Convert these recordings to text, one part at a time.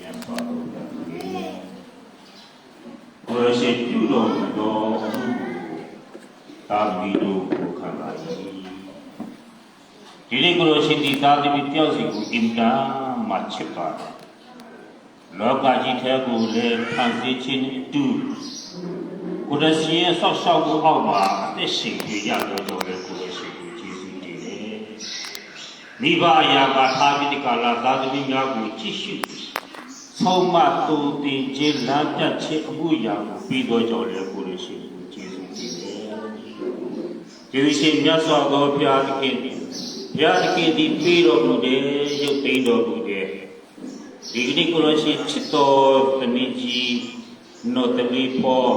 များစွာဘုရားကိုရရှိပြုတော်မူသောသာသမီတို့ကိုခံပါ၏ဒီနေ့ကိုရရှိသည့်သာသမီတယောက်စီကိုအင်တာမှချစ်ပါတယ်လောကကြီးထဲကိုလည်းဖန်ဆင်းခြင်းအတူကိုရရှိရဲ့ဆောက်ရှောက်မှုအောက်မှာအသက်ရှင်ပြရတော်တော်လည်းကိုရရှိကိုကျေးဇူးတင်တယ်မိဘအရာကသာဝတိကာလသာသမီများကိုကြည့်ရှုဆုံးမတူတင်ခြင်းလမ်းပြခြင်းအမှုရာကိုပြီးတော့ကြောင့်လည်းကိုရရှိကိုကျေးဇူးတင်တယ်ကျေးဇူးရှင်မြတ်စွာဘုရားသခင်ဘုရားသခင်ဒီပြီးတော်မူတဲ့ရုပ်သိမ်းတော်မူတဲ့ဒီကနေ့ကိုရရှိချစ်တော်သမီးကြီးနော်သမီးပေါ်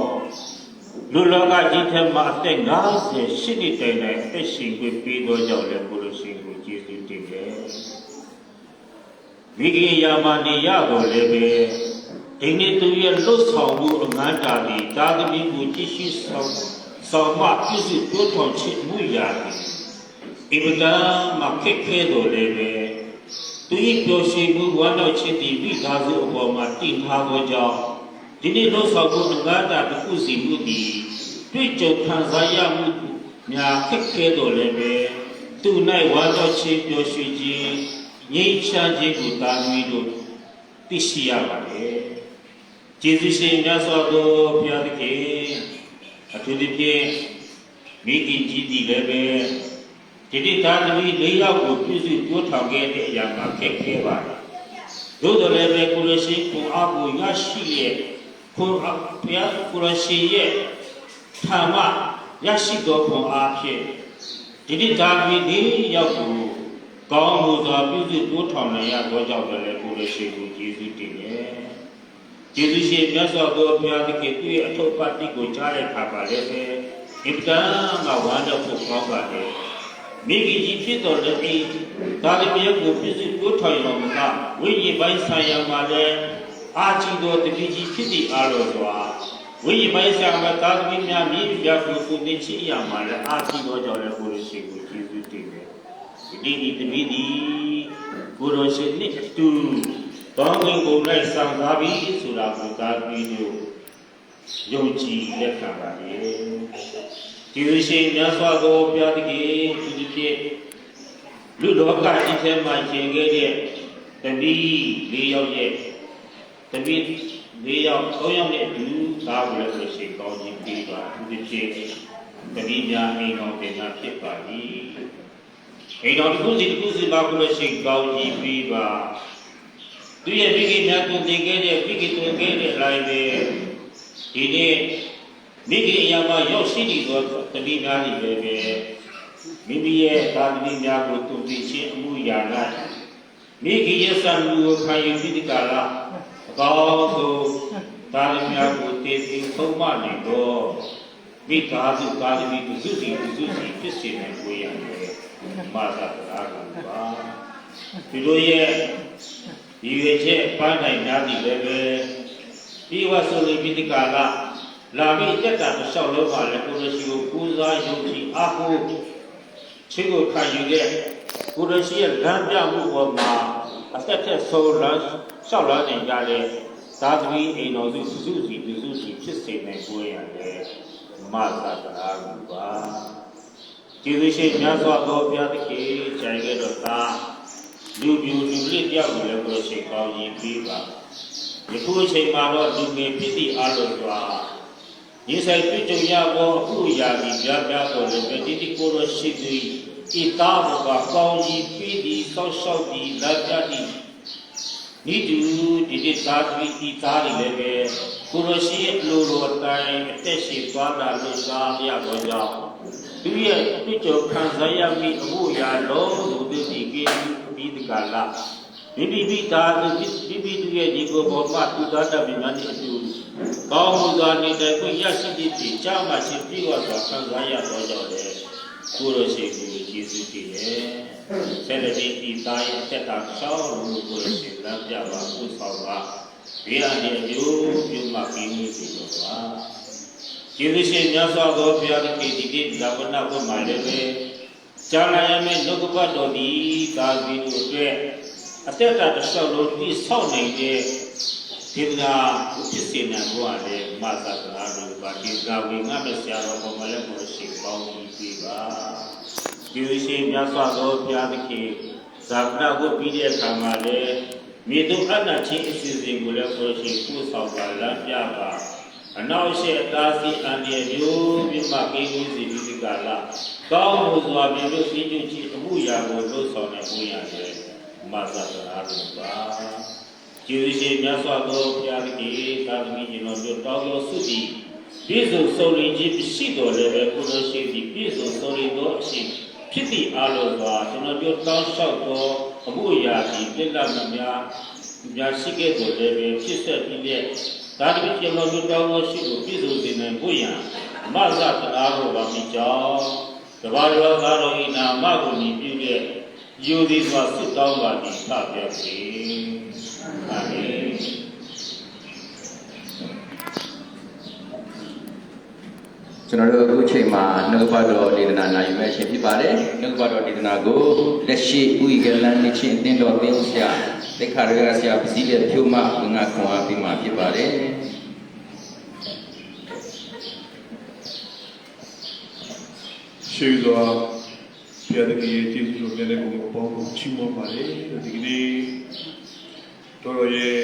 လူလောကကြီးထဲမှာအသက်58နှစ်တိုင်တိုင်အသက်ရှင်ခွင့်ပြီးတော့ကြောင့်လည်းကိုရရှိကိုကျေးဇူးတင်တယ်မိခင်ယာမနေရတော်လည်းပဲဒီနေ့သူရဲ့လွတ်ဆောင်မှုအငန်းတာဒီသာသမီကိုကြည့်ရှုဆောင်မပြုစုတိုးထောင်ချစ်မှုရာဒီအဗဒမခက်ခဲတော်လည်းပဲသူ၏ပျော်ရွှင်မှုဝမ်းမြောက်ခြင်းဒီမိသားစုအပေါ်မှာတည်ထားသောကြောင့်ဒီနေ့လွတ်ဆောင်မှုအငန်းတာတစ်ခုစီမှုဒီတွေ့ကြုံခံစားရမှုများခက်ခဲတော်လည်းပဲသူ၌ဝမ်းမြောက်ခြင်းပျော်ရွှင်ခြင်းငြိမ်းချမ်းခြင်းကိုတာသမီတို့သိရှိရပါတယ်ကျေးဇူးရှင်မြတ်စွာဘုရားသခင်အထူးသဖြင့်မိခင်ကြီးဒီလည်းပဲဒီတိတာသမီ၄ယောက်ကိုပြုစုတိုးထောင်ခဲ့တဲ့အရာမှာခက်ခဲပါတယ်သို့တော်လည်းပဲကိုရရှိကိုအားကိုရရှိရဲ့ကိုဘုရားကိုရရှိရဲ့ထာမရရှိတော်ခွန်အားဖြင့်ဒီတိတာသမီ၄ယောက်ကိုကောင်းမှုစွာပြုစုတိုးထောင်နိုင်ရသောကြောင့်လည်းကိုရရှိကိုကျေးဇူးတင်တယ်ကျေးဇူးရှင်မြတ်စွာဘုရားသခင်သူ့ရဲ့အထုပ်ပတ်တိကိုကြားတဲ့အခါပါလည်းပဲအင်တာမှာဝမ်းတော့ဖို့ကောင်းပါတယ်မိခင်ကြီးဖြစ်တော်လည်းအိဒါလည်းမြေကိုပြုစုတိုးထောင်တော်မူကဝိညာဉ်ပိုင်းဆိုင်ရာမှာလည်းအာကြည်တော်တပည့်ကြီးဖြစ်သည့်အားတော်စွာဝိညာဉ်ပိုင်းဆိုင်ရာမှာသာသမီများမြည်ပြကိုကိုသိချင်ရမှာလည်းအာကြည်တော်ကြောင့်လည်းကိုရရှိကိုကျေးဇူးတင်တယ်ဒီတပည့်ဒီကိုရရှိနှစ်တူတောင်းဝင်ကုန်လိုက်ဆောင်သွားပြီဆိုတာကိုသာပြီးလို့ယုံကြည်လက်ခံပါလေဒီလိုရှိမြတ်စွာဘုရားသခင်သူဒီဖြစ်လူလောကကြီးထဲမှာရှင်ခဲ့တဲ့တပည့်၄ယောက်ရဲ့တပည့်၄ယောက်၃ယောက်နဲ့အတူသာဝရဆိုရှိကောင်းခြင်းပြီးပါသူဒီဖြစ်တပည့်များအိမ်တော်တင်တာဖြစ်ပါ၏အိမ်တော်တစ်ခုစီပါကိုရှိကောင်းခြင်းပြီးပါသူရဲ့မိခင်များကိုသင်ခဲ့တဲ့မိခင်သွင်ခဲ့တဲ့လိုက်ပဲဒီနေ့မိခင်အရာမှာရောက်ရှိနေသောတတိများတွေပဲမိမိရဲ့သာသမီများကိုသူသိချင်းအမှုရာ၌မိခင်ရဲ့စံလူကိုခံယူပြီးဒီကလာအကောင်းဆုံးသာသမီများကိုတည်ပြီးဆုံးမနေတော့မိသားစုသာသမီသူစုစီဖြစ်စေနိုင်ကိုရတယ်မာသာတရားကပါဒီလိုရဲ့ဒီရွေချက်ပန်းနိုင်များသည်လည်းပဲဒီဝဆိုလိပိဋကလာပြီးတက်တာလျှောက်လို့ပါလေကိုရရှိကိုကိုးစားယုံကြည်အားကိုချစ်ကိုခံယူတဲ့ကိုရရှိရဲ့လမ်းပြမှုပေါ်မှာအသက်ထက်ဆုံးလမ်းလျှောက်လာနိုင်ကြတဲ့သာသမီအိမ်တော်စုစုစီဖြစ်စေနိုင်ကိုရတယ်မသာတရားကပါကျေးဇူးရှင်မြတ်စွာဘုရားသခင်ခြံခဲ့တော့သာလူပြူလူလေးတယောက်ကိုလည်းကိုယ်ရှိကောင်းရင်ပြီးပါယခုအချိန်မှာတော့လူငယ်ဖြစ်သည့်အားလုံးစွာရင်းဆိုင်တွေ့ကြုံရသောအခုရာဒီပြပြတော်လည်းပဲဒီကိုယ်တော်ရှိသည်ဤသားဘုရားကောင်းကြီးပြီးသည်ဆောက်ရှောက်သည်လက်ပြသည်ဤသူဒီသာသမီဤသားတွေလည်းပဲကိုယ်တော်ရှိရဲ့လူတော်တိုင်းအသက်ရှိသွားတာလို့စားရတော့ကြောင့်သူရဲ့တွေ့ကြုံခံစားရမိအမှုရာလုံးစုံသိကိဒီကလာမိသားစုမိသူရဲ့ဒီကိုဘောပါသူသားတပ်များနဲ့အတူကောင်းမှုစွာနေတဲ့ကိုရရှိသည့်ဒီကြာမှရှင်ပြီးတော့ခံစားရတော့ကြောင့်လေကိုရရှိကိုကျေးဇူးတင်တယ်ဆက်လက်ပြီးဒီသားရဲ့တက်တာရှောင်းလို့ကိုရရှိလမ်းပြပါဥဆောင်ပါဒီအရင်မျိုးမှပြီးနေပြီတော့ပါကျေးဇူးရှင်မြတ်စွာဘုရားသခင်ဒီကိဇာဝနာဘုမှာလည်းပဲကြာလာရမယ့်နှုတ်ကပတ်တော်ဒီသာသီတို့အတွက်အသက်တာတစ်လျှောက်လုံးပြီးဆောက်နေတဲ့ ဒေသနာဖြစ်စေနိုင်ဖို့လည်းမသတ်တာလို့ပါဒီကဝိငါမဆရာတော်ပေါ်မှာလည်းဘုရားရှိပေါင်းပြီးပါဒီလိုရှိမြတ်စွာဘုရားသခင်ဇာကနာကိုပြီးတဲ့အခါမှာလည်းမြေတုအနာချင်းအစီအစဉ်ကိုလည်းဘုရားရှိကိုဆောင်ပါလမ်းပြပါအနောက်ရှေ့တာစီအန်ဒီမျိုးမြမကိန်းကြီးစီဒီကလာကောင်းလို့စွာမြေလို့စီးကျချီအမှုရာကိုလှုပ်ဆောင်နေဖို့ရတယ်မသတ်တာလို့ပါကျေးဇူးရှင်မြတ်စွာဘုရားသခင်သာသမီကျွန်တော်တို့တောင်းတော်ဆုတည်ပြည့်စုံစုံလင်ခြင်းရှိတော်လည်းပဲကိုလိုရှိသည်ပြည့်စုံစုံလင်သောအရှင်ဖြစ်သည့်အလိုစွာကျွန်တော်တို့တောင်းလျှောက်သောအမှုရာဒီပြည့်စုံများရှိခဲ့တော်လည်းပဲဖြစ်ဆက်ပြီးတဲ့သာသမီကျွန်တော်တို့တောင်းတော်ရှိကိုပြည့်စုံစေနိုင်ဖို့ရန်မသတရားတော်ပါမိကြောင်းတပါးတော်သားတော်၏နာမကိုမြည်ပြုတဲ့ယူသည်စွာဆုတောင်းပါသည်သဗျာစေအာမင်ကျွန်တော်တို့အခုချိန်မှာနှုတ်ဘတော်ဒေသနာနိုင်မဲ့အချိန်ဖြစ်ပါတယ်နှုတ်ဘတော်ဒေသနာကိုလက်ရှိဥယျာဉ်လမ်းနေချင်းအသင်းတော်သင်းဆရာလက်ခါရဆရာပစီတဲ့ဖြိုးမငါခွန်အားပေးမှာဖြစ်ပါတယ်ရှိစွာဘုရားသခင်ရဲ့ကျေးဇူးတော်မြတ်တဲ့ကိုပေါင်းဖို့ချီးမွမ်းပါတယ်ဒီကနေ့တော်တော်ရဲ့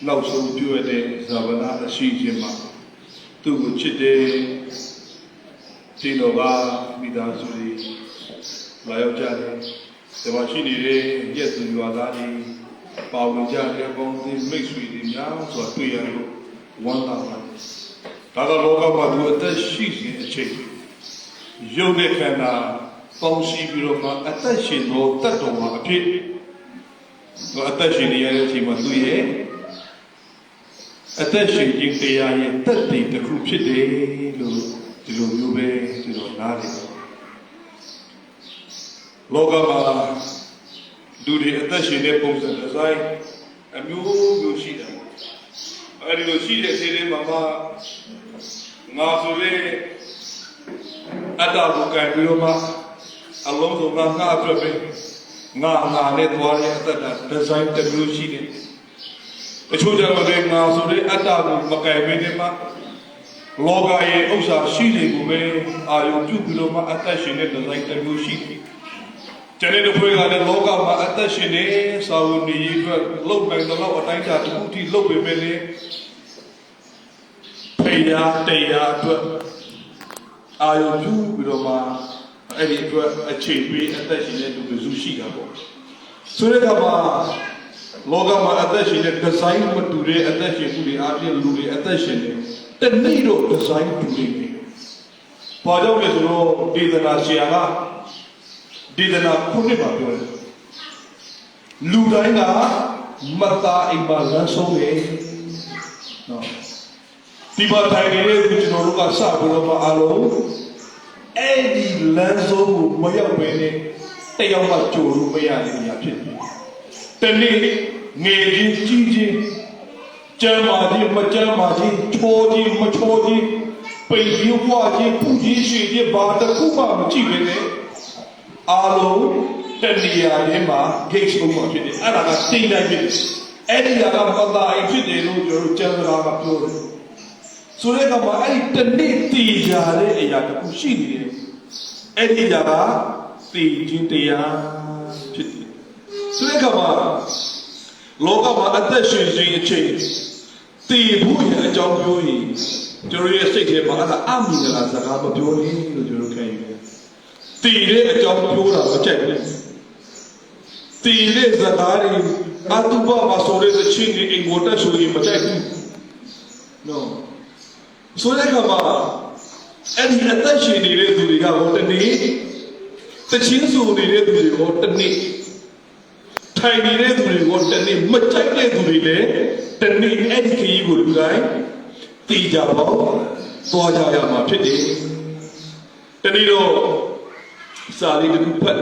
နောက်ဆုံးပြုရတဲ့ဇာဝနာအရှိခြင်းမှာသူ့ကိုချစ်တဲ့ဒီတော်ကမိသားစုတွေလာရောက်ကြတယ်ဒီမှာရှိနေတဲ့ရက်သူရွာသားတွေပါဝင်ကြတဲ့အပေါင်းအသင်းမိတ်ဆွေတွေများစွာတွေ့ရလို့ဝမ်းသာပါတယ်ဒါကလောကမှာသူအသက်ရှိစဉ်အချိန်ရုပ်နဲ့ခန္ဓာပေါင်းစည်းပြီးတော့မှအသက်ရှင်သောတတ်တော်မှာအဖြစ်အသက်ရှင်နေရတဲ့အချိန်မှာသူရဲ့အသက်ရှင်ခြင်းတရားရဲ့တတ်တည်တစ်ခုဖြစ်တယ်လို့ဒီလိုမျိုးပဲဒီလိုနားလည်လောကမှာလူတွေအသက်ရှင်တဲ့ပုံစံဒီဇိုင်းအမျိုးမျိုးရှိတယ်အဲဒီလိုရှိတဲ့ခြေတွေမှာငါဆိုရင်အတ္တကိုကံပြီးတော့မှအလုံးစုံငါအတွက်ပဲငါနဲ့သွားတဲ့အတ္တဒီဇိုင်းတစ်မျိုးရှိတယ်အချို့ကြတော့လည်းငါဆိုတဲ့အတ္တကိုမကယ်မင်းနဲ့မှလောကရဲ့ဥစ္စာရှိတွေကိုပဲအာယုပြုပြီးတော့မှအသက်ရှင်တဲ့ဒီဇိုင်းတစ်မျိုးရှိတယ်ကျန်တဲ့ဖွဲ့ကလည်းလောကမှာအသက်ရှင်နေစာဝန်နေရေးအတွက်လုံနိုင်တော့အတိုင်းအတာတစ်ခုထိလုံပေမဲ့လေဖေးရတရားအတွက်အာယုပြုပြီးတော့မှအဲ့ဒီအတွက်အခြေပေးအသက်ရှင်တဲ့လူတွေစုရှိတာပေါ့ဆိုတဲ့အခါမှာလောကမှာအသက်ရှင်တဲ့ဒီဇိုင်းမတူတဲ့အသက်ရှင်မှုတွေအပြင်လူတွေအသက်ရှင်နေတနေ့တော့ဒီဇိုင်းတူနေတယ်။ဘာကြောင့်လဲဆိုတော့ဒေသနာဆရာကဒေသနာခုနှစ်မှာပြောတယ်လူတိုင်းကမသားအိမ်မှာလမ်းဆုံးတယ်နော်ဒီပါထိုင်နေတဲ့သူကျွန်တော်တို့ကစပြီးတော့အားလုံးအဲ့ဒီလမ်းဆုံးကိုမရောက်ဘဲနဲ့တယောက်မှကြိုလို့မရတဲ့နေရာဖြစ်တယ်တနေ့ငယ်ချင်းကြီးချင်းကျမ်းမာခြင်းမကျမ်းမာခြင်းချောခြင်းမချောခြင်းပိန်ကြီးဝါခြင်းပူကြီးရှိခြင်းဘာတစ်ခုမှမကြည့်ဘဲနဲ့အားလုံးတဏှာထဲမှာဂိတ်ဆုံးမှာဖြစ်တယ်အဲ့ဒါကစိတ်လိုက်ဖြစ်တယ်အဲ့ဒီကမသာအိဖြစ်တယ်လို့ကျွန်တော်ကျမ်းစာကပြောတယ်ဆိုတဲ့ကမှာအဲ့ဒီတနေ့တည်ကြတဲ့အရာတစ်ခုရှိနေတယ်အဲ့ဒီကတည်ခြင်းတရားဖြစ်တယ်ဆိုတဲ့ကမှာလောကမှာအသက်ရှင်ခြင်းအချိန်တည်ဖို့ရအကြောင်းပြောရင်ကျွန်တော်ရဲ့စိတ်ထဲမှာအဲ့ဒါအမိငါစကားမပြောနဲ့လို့ကျွန်တော်ခံယူတယ်တည်တဲ့အကြောင်းပြောတာမကြိုက်ဘူးတည်တဲ့စကားတွေအတုပမှာဆိုတဲ့ချင်းတွေအင်ကိုတက်ဆိုရင်မကြိုက်ဘူး no ဆိုတဲ့ကမှာအဲ့ဒီအသက်ရှင်နေတဲ့သူတွေကဟောတနေ့တချင်းဆိုနေတဲ့သူတွေဟောတနေ့ထိုင်နေတဲ့သူတွေကိုတနေ့မကြိုက်တဲ့သူတွေလည်းတနေ့အဲ့ဒီခရီးကိုလူတိုင်းတည်ကြပေါ့သွားကြရမှာဖြစ်တယ်တနေ့တော့စာလေးတစ်ခုဖတ်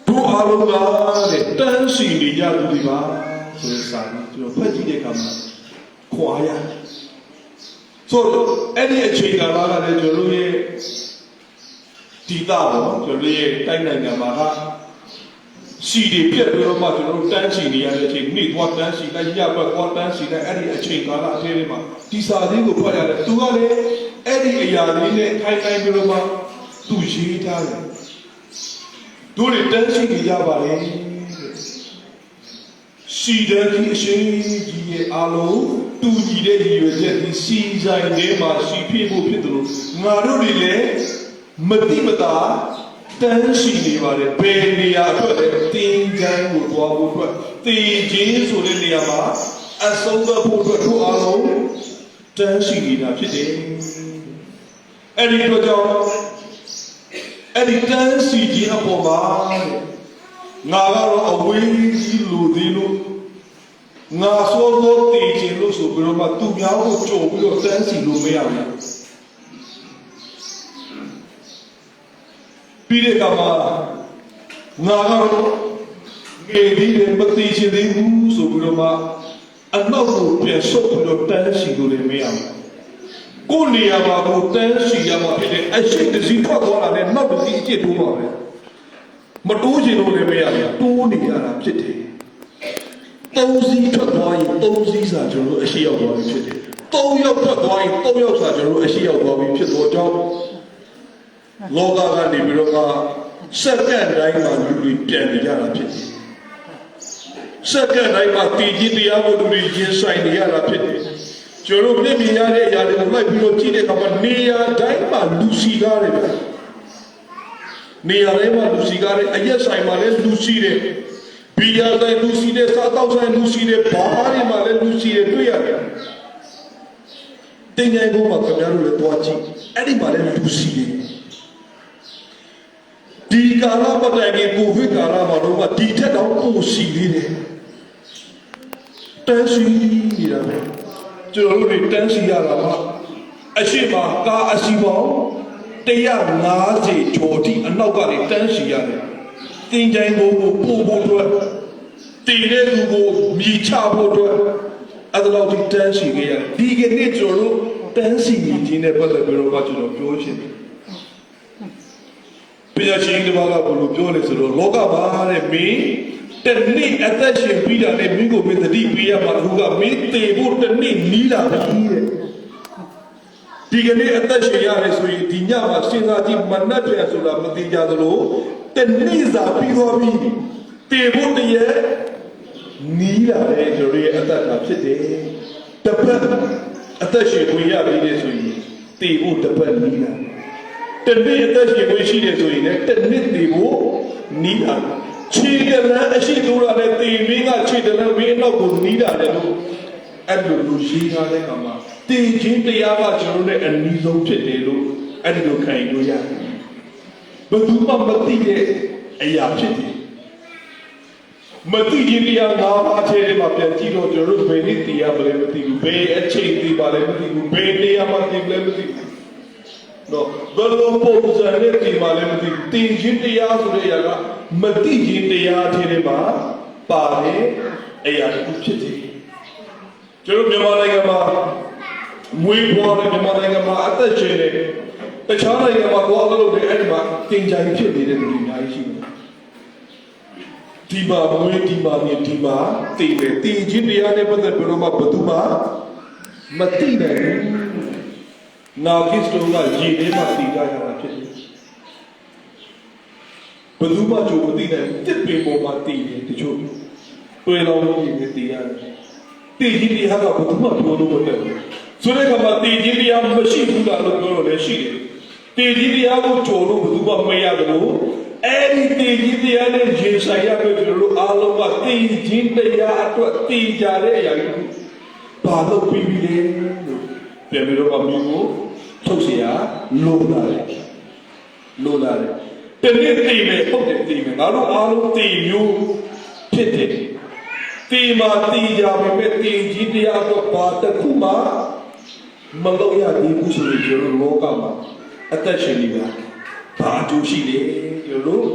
တို့အားလုံးကတဲ့တန်းစီနေကြသူတွေပါဆိုတဲ့စာလေးကျွန်တော်ဖတ်ကြည့်တဲ့အခါမှာခွာရဆိုတော့အဲ့ဒီအခြေခံလာတာလည်းကျွန်တော်ရဲ့ဒီတာပေါ့ကျွန်တော်ရဲ့တိုင်းနိုင်ငံမှာက စီတွေပြက်ပြီးတော့မှကျွန်တော်တို့တန်းစီနေရတဲ့အချိန်မိသွားတန်းစီလိုက်ညဘက်သွားတန်းစီလိုက်အဲ့ဒီအချိန်ကာလအသေးလေးမှာဒီစာလေးကိုဖတ်ရတယ်သူကလည်းအဲ့ဒီအရာလေးနဲ့ထိုင်ပြီးတော့မှသူရေးထားတယ်တို့တွေတန်းစီနေကြပါလေစီတဲ့ဒီအရှိကြီးရဲ့အားလုံးတူညီတဲ့ရည်ရွယ်ချက်ဒီစီဆိုင်ထဲမှာစီဖြစ်ဖို့ဖြစ်တယ်လို့ငါတို့တွေလည်းမတိမတာတန်းစီနေပါတယ်ဘယ်နေရာအတွက်လဲတင်ကြမ်းကိုတွားဖို့အတွက်တည်ခြင်းဆိုတဲ့နေရာမှာအဆုံးသတ်ဖို့အတွက်တို့အားလုံးတန်းစီနေတာဖြစ်တယ်အဲ့ဒီတော့ကြောင့်အဲ့ဒီတန်းစီခြင်းအပေါ်မှာငါကတော့အဝေးကြီးလူသေးလို့ငါဆိုတော့တည်ခြင်းလို့ဆိုပြီးတော့မှသူများကိုကြုံပြီးတော့တန်းစီလို့မရဘူးပြီးတဲ့အခါမှာငါကတော့ငယ်သေးတယ်မသိချင်သေးဘူးဆိုပြီးတော့မှအနောက်ကိုပြန်ဆုတ်ပြီးတော့တန်းစီလို့လည်းမရဘူးကိုယ်နေရာမှာကိုတန်းစီရမှာဖြစ်တဲ့အရှိတစီထွက်သွားတာနဲ့နောက်တစ်စီအကျစ်တိုးပါပဲမတိုးချင်လို့လည်းမရဘူးတိုးနေရတာဖြစ်တယ်သုံးစီထွက်သွားရင်သုံးစီစာကျွန်တော်တို့အရှိရောက်သွားပြီဖြစ်တယ်သုံးယောက်ထွက်သွားရင်သုံးယောက်စာကျွန်တော်တို့အရှိရောက်သွားပြီဖြစ်တော့ကြောင့်လောကကနေပြီးတော့စက္ကန့်တိုင်းမှာလူတွေပြန်နေကြတာဖြစ်တယ်စက္ကန့်တိုင်းမှာတည်ခြင်းတရားကိုလူတွေရင်ဆိုင်နေရတာဖြစ်တယ်ကျွန်တော်တို့မြင်ရတဲ့အရာတွေကိုလိုက်ပြီးတော့ကြည့်တဲ့အခါမှာနေရာတိုင်းမှာလူစီကားတယ်ဗျနေရာတိုင်းမှာလူစီကားတယ်အရက်ဆိုင်မှာလည်းလူစီတယ်ဘီယာဆိုင်လူစီတယ်စားတောက်ဆိုင်လူစီတယ်ဘားတွေမှာလည်းလူစီတယ်တွေ့ရတယ်တင်ငယ်ကုန်းမှာခင်ဗျားတို့လည်းတွားကြည့်အဲ့ဒီမှာလည်းလူစီတယ်ဒီကာလပတ်တိုင်ကိုကိုဗစ်ကာလမှာတော့ဒီထက်တော့ပိုစီသေးတယ်တန်းစီနေတာပဲကျွန်တော်တို့တွေတန်းစီရတာကအရှိမကားအစီပေါင်း150ကျော်တိအနောက်ကနေတန်းစီရတယ်တင်ကြိုင်ကိုပို့ဖို့အတွက်တည်တဲ့လူကိုမြည်ချဖို့အတွက်အဲ့ဒါတော့တန်းစီခဲ့ရတယ်ဒီကနေ့ကျွန်တော်တို့တန်းစီခြင်းနဲ့ပတ်သက်ပြီးတော့ကျွန်တော်ပြောချင်တယ်ဘုရားရှင်ဒီဘာကဘလို့ပြောလဲဆိုတော့လောကမှာတဲ့မင်းတနေ့အသက်ရှင်ပြီးတာနဲ့မင်းကိုမင်းသတိပေးရမှာအခုကမင်းသေဖို့တနေ့နီးလာပြီတဲ့ဒီကနေ့အသက်ရှင်ရတယ်ဆိုရင်ဒီညမှာစဉ်းစားကြည့်မနှက်ပြန်ဆိုတာမသိကြသလိုတနေ့စာပြီးသွားပြီသေဖို့တည်းနီးလာတဲ့ကျွန်တော်ရဲ့အသက်တာဖြစ်တယ်တပတ်အသက်ရှင်ကိုရပြီလေဆိုရင်သေဖို့တပတ်နီးလာတနေ့အသက်ရှင်ကိုရှိတယ်ဆိုရင်လည်းတနေ့သေဖို့နီးလာခြေတလန်းအရှိတိုးလာတဲ့တေမင်းကခြေတလန်းမင်းနောက်ကိုနီးလာတယ်လို့အဲ့လိုလူရှိထားတဲ့အခါမှာတေခြင်းတရားကကျွန်တော်တို့နဲ့အနည်းဆုံးဖြစ်တယ်လို့အဲ့ဒီလိုခံယူလို့ရတယ်ဘယ်သူမှမသိတဲ့အရာဖြစ်တယ်မသိခြင်းတရား၅ပါးထဲမှာပြန်ကြည့်တော့ကျွန်တော်တို့ဘယ်နည်းတရားမလဲမသိဘူးဘယ်အချိန်သိပါလဲမသိဘူးဘယ်နေရာမှာသိလဲမသိဘူးတော့ဘယ်လိုပုံစံနဲ့ဒီမှာလည်းမသိဘူးတင်ခြင်းတရားဆိုတဲ့အရာကမသိခြင်းတရားအထင်းထဲမှာပါတဲ့အရာတစ်ခုဖြစ်တယ်ကျွန်တော်မြန်မာနိုင်ငံမှာမွေးဖွားတဲ့မြန်မာနိုင်ငံမှာအသက်ရှင်နေတခြားနိုင်ငံမှာတော့အလုပ်တွေအဲ့ဒီမှာတင်ကြိုင်ဖြစ်နေတဲ့လူတွေအများကြီးရှိတယ်ဒီမှာမွေးဒီမှာမြင်ဒီမှာတည်တယ်တင်ခြင်းတရားနဲ့ပတ်သက်ပြီးတော့မှဘယ်သူမှမသိနိုင်ဘူးနာဂစ်တုံးကရေထဲမှာတည်ကြရတာဖြစ်တယ်ဘယ်သူမှကြိုမသိနိုင်တစ်ပင်ပေါ်မှာတည်တယ်တချို့တွေ့လောင်းလို့ရေတည်ရတယ်တည်ခြင်းတရားကဘယ်သူမှပြောလို့မတတ်ဘူးဆိုတဲ့အခါမှာတည်ခြင်းတရားမရှိဘူးလားလို့ပြောတော့လည်းရှိတယ်တည်ခြင်းတရားကိုကြိုလို့ဘယ်သူမှမရတယ်လို့အဲ့ဒီတည်ခြင်းတရားနဲ့ရေဆိုင်ရပြီကျွန်တော်တို့အားလုံးကတည်ခြင်းတရားအတွက်တည်ကြတဲ့အရာကြီးဘာလို့ပြီးပြီလဲလို့ပြန်ပြီးတော့မျိုးကိုထုတ်เสียလိုလာတယ်တနေ့တည်မယ်ဟုတ်တယ်တည်မယ်ငါတို့အားလုံးတည်မျိုးဖြစ်တယ်တည်မှာတည်ကြပြီမဲ့တည်ကြီးတရားတော့ဘာတစ်ခုမှမလုပ်ရသေးဘူးဆိုရင်ကျွန်တော်လောကမှာအသက်ရှင်နေတာဘာအကျိုးရှိလဲကျွန်တော်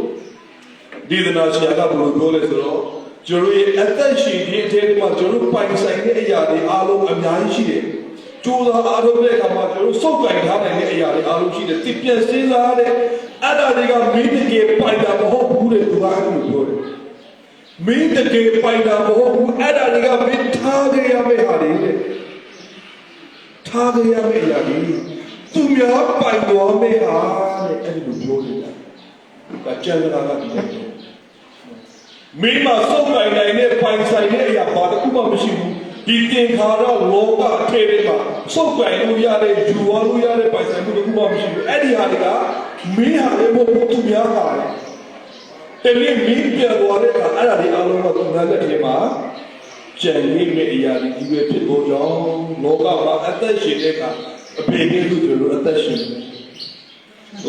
ဒီသနာဆရာကဘယ်လိုပြောလဲဆိုတော့ကျွန်တော်ရဲ့အသက်ရှင်ခြင်းအထက်မှာကျွန်တော်ပိုင်ဆိုင်တဲ့အရာတွေအားလုံးအများကြီးရှိတယ်ကျိုးသားအားလုံးတဲ့အခါမှာကျွန်တော်စုပ်ကိုင်ထားနိုင်တဲ့အရာတွေအားလုံးရှိတယ်။တိပြန်စဉ်းစားတဲ့အဲ့ဒါတွေကမင်းတကယ်ပိုင်တာမဟုတ်ဘူးတဲ့သူကအဲ့လိုပြောတယ်။ မင်းတကယ်ပိုင်တာမဟုတ်ဘူးအဲ့ဒါတွေကမင်းထားခဲ့ရမယ့်ဟာတွေတဲ့ထားခဲ့ရမယ့်အရာတွေသူများပိုင်တော်မယ့်ဟာတဲ့အဲ့ဒီလိုပြောနေတာဒါကျန်တာကဒီမင်းမစုပ်ပိုင်နိုင်တဲ့ပိုင်ဆိုင်တဲ့အရာဘာတစ်ခုမှမရှိဘူးဒီသင်္ခါရလောကအထည်တွေမှာစုပ်ပိုင်လို့ရတဲ့ယူဝါလို့ရတဲ့ပိုင်ဆိုင်မှုတစ်ခုမှမရှိဘူးအဲ့ဒီဟာတွေကမင်းဟာလည်းမဟုတ်ဘူးသူများဟာတကယ်မင်းပြောသွားတဲ့အခါအဲ့ဒါတွေအားလုံးကသူများလက်ထဲမှာကျန်ရင်းမဲ့အရာတွေကြီးပဲဖြစ်ဖို့ကြောင့်လောကမှာအသက်ရှင်တဲ့အခါအဖေကလူတွေလိုအသက်ရှင်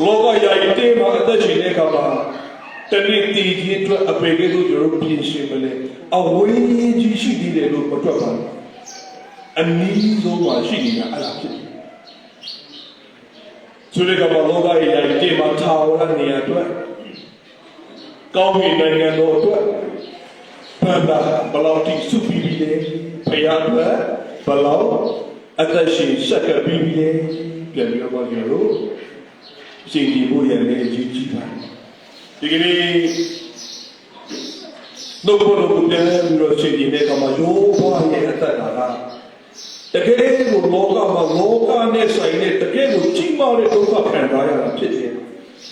လောကရာကြီးတေးမှာအသက်ရှင်တဲ့အခါမှာတနည်းတည်ခြင်းအတွက်အဖေကလူတွေလိုပြင်ရှင်မလဲအဝေးကြီးရှိသေးတယ်လို့မတွက်ပါဘူးအနည်းဆုံးမှာရှိနေတာအဲ့ဒါဖြစ်တယ်ဆိုတဲ့ကမှာလောကရာကြီးတေးမှာထာဝရနေရာအတွက်ကောင်းကင်နိုင်ငံတော်အတွက်ဘန္တာဘလောက်တိစုပြီးပြီလဲဖယားအတွက်ဘလောက်အသက်ရှင်ဆက်ကပ်ပြီးပြီလဲပြန်ပြီးတော့ကျွန်တော်တို့ရှင်းပြဖို့ရတဲ့အရေးကြီးပါတယ်ဒီကနေ့တော့ဘုရားပြန်ပြီးတော့ရှင်းပြတဲ့အခါမှာယောဘရဲ့အသက်တာကတကယ်ကိုလောကမှာလောကနဲ့ဆိုင်တဲ့တကယ်ကိုကြီးမားတဲ့ဒုက္ခခံစားရတာဖြစ်တယ်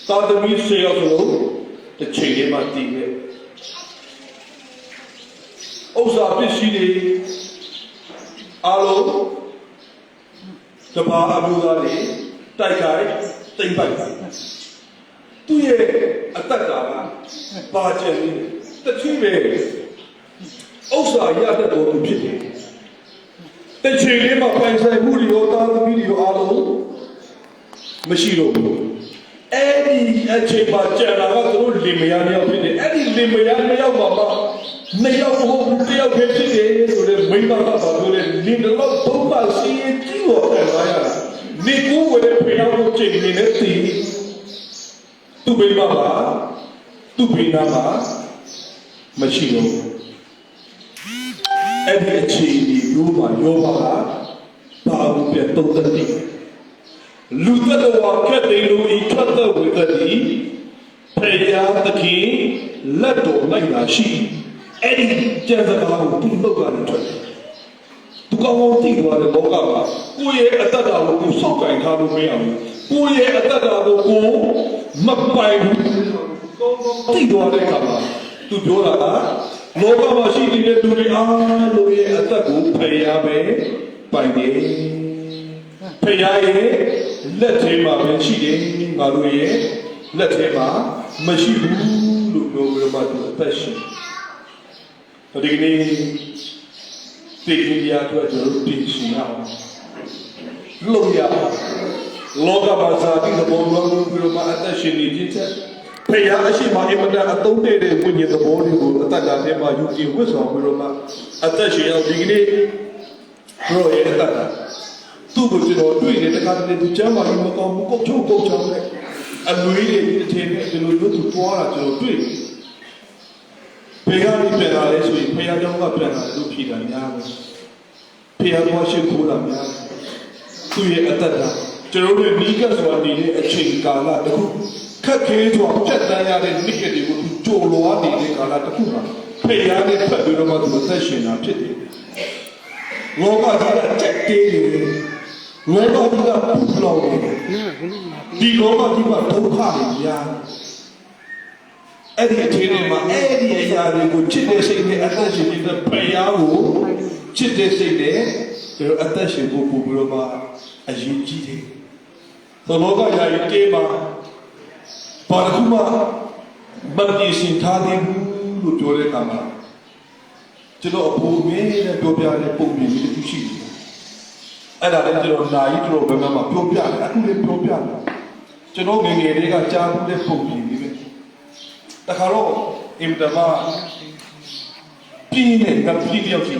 သာသမီဆေယောဆိုလို့တစ်ချိန်လေးမှတည်ရဲ့ဥစ္စာပစ္စည်းတွေအားလုံးတပါအမှုသားတွေတိုက်ခိုက်တိမ့်ပိုက်သူရဲ့အတ္တကပါကျင်နေတချို့ပဲဥစ္စာရတတ်တော်သူဖြစ်တယ်တစ်ချိန်လေးမှပိုင်ဆိုင်မှုတွေရောသားသမီးတွေရောအားလုံးမရှိတော့ဘူးအဲ့ဒီအချိန်မှာကျန်တာကသူတို့လင်မယားနှစ်ယောက်ဖြစ်တယ်အဲ့ဒီလင်မယားနှစ်ယောက်မှာနှစ်ယောက်မဟုတ်ဘူးတစ်ယောက်ပဲဖြစ်တယ်ဆိုတော့မိမကပါလို့လေလင်တော့ဘုံပါစီကြီးကိုခံရတာနေကိုဝယ်ဖေရောက်ကိုချိန်နေနေတည်သူ့မိမပါသူ့မိနာပါမရှိတော့အဲ့ဒီအချိန်ဒီရိုးပါရောပါဘာလို့ပြတ်တော့တဲ့လူသက်တော်ခက်တယ်လို့ဤခတ်တဲ့ဝိသတိဖေယားတခင်လက်တော်လိုက်လာရှိအဲ့ဒီကျန်စကားကိုသူ့လောက်ကနေထွက်တယ်သူကောင်းကောင်းသိသွားတဲ့လောကမှာကိုယ့်ရဲ့အတ္တတာကိုကိုစောင့်ကင်ထားလို့မရဘူးကိုယ့်ရဲ့အတ္တတာကိုကိုမပိုင်ဘူးသိသွားတဲ့အခါမှာသူပြောတာကလောကမှာရှိနေတဲ့လူတွေအားလုံးရဲ့အတ္တကိုဖေယားပဲပိုင်တယ်ဖယားရဲ့လက်ထဲမှာပဲရှိတယ်ငါတို့ရဲ့လက်ထဲမှာမရှိဘူးလို့ပြောပြီးတော့သူအသက်ရှင်ဒီကနေ့သိကြရတော့ကျွန်တော်ပြင်ရှင်ရအောင်လုံရလောကမှာဇာတိသဘောလုံးပြီးတော့အသက်ရှင်နေခြင်းချက်ဖယားအရှိမအမတအသုံးတဲ့ဝိညာဉ်သဘောတွေကိုအသက်တာထဲမှာယူကြည်ဝတ်ဆောင်ပြီးတော့အသက်ရှင်အောင်ဒီကနေ့ရောရဲ့အသက်တာသူ့ကိုကျွန်တော်တွေ့နေတခါတည်းသူကျမ်းမာလို့မကောင်းဘူးကုတ်ချုံကုတ်ချောင်းနဲ့အလွေးတွေအထင်နဲ့ဒီလိုမျိုးသူပွားတာကျွန်တော်တွေ့ဖေကပြီးပြန်လာလဲဆိုရင်ဖေကြောင့်ကပြန်လာလို့ဖြေတာများတယ်ဖေကဘွားရှိခိုးတာများတယ်သူ့ရဲ့အတ္တတာကျွန်တော်တို့နီးကပ်စွာနေတဲ့အချိန်ကာလတခုခက်ခဲစွာဖြတ်တန်းရတဲ့နေ့တွေကိုသူကြိုလွားနေတဲ့ကာလတခုမှာဖေရနဲ့ဖတ်ပြီးတော့သူအသက်ရှင်တာဖြစ်တယ်လောကကြီးကတက်တေးနေတယ်လောကကြီးကပူလောင်နေတယ်ဒီလောကကြီးမှာဒုက္ခတွေများအဲ့ဒီအချိန်တွေမှာအဲ့ဒီအရာတွေကိုချစ်တဲ့စိတ်နဲ့အသက်ရှင်နေတဲ့ဖယားကိုချစ်တဲ့စိတ်နဲ့ကျွန်တော်အသက်ရှင်ဖို့ပို့ပြီးတော့မှအရေးကြီးတယ်သောလောကရာကြီးတေးမှာဘာတစ်ခုမှမတည်ရှင်ထားသေးဘူးလို့ပြောတဲ့အခါမှာကျွန်တော်အဖို့မင်းနဲ့ပြောပြတဲ့ပုံပြင်လေးတစ်ခုရှိတယ်အဲ့ဒါလည်းကျွန်တော်နာရီတို့ဘယ်မှာပြောပြတယ်အခုလည်းပြောပြတယ်ကျွန်တော်ငယ်ငယ်လေးကကြားဘူးတဲ့ပုံပြင်လေးပဲတခါတော့အင်တမပြင်းနဲ့ငါပြင်းရောက်ရှိ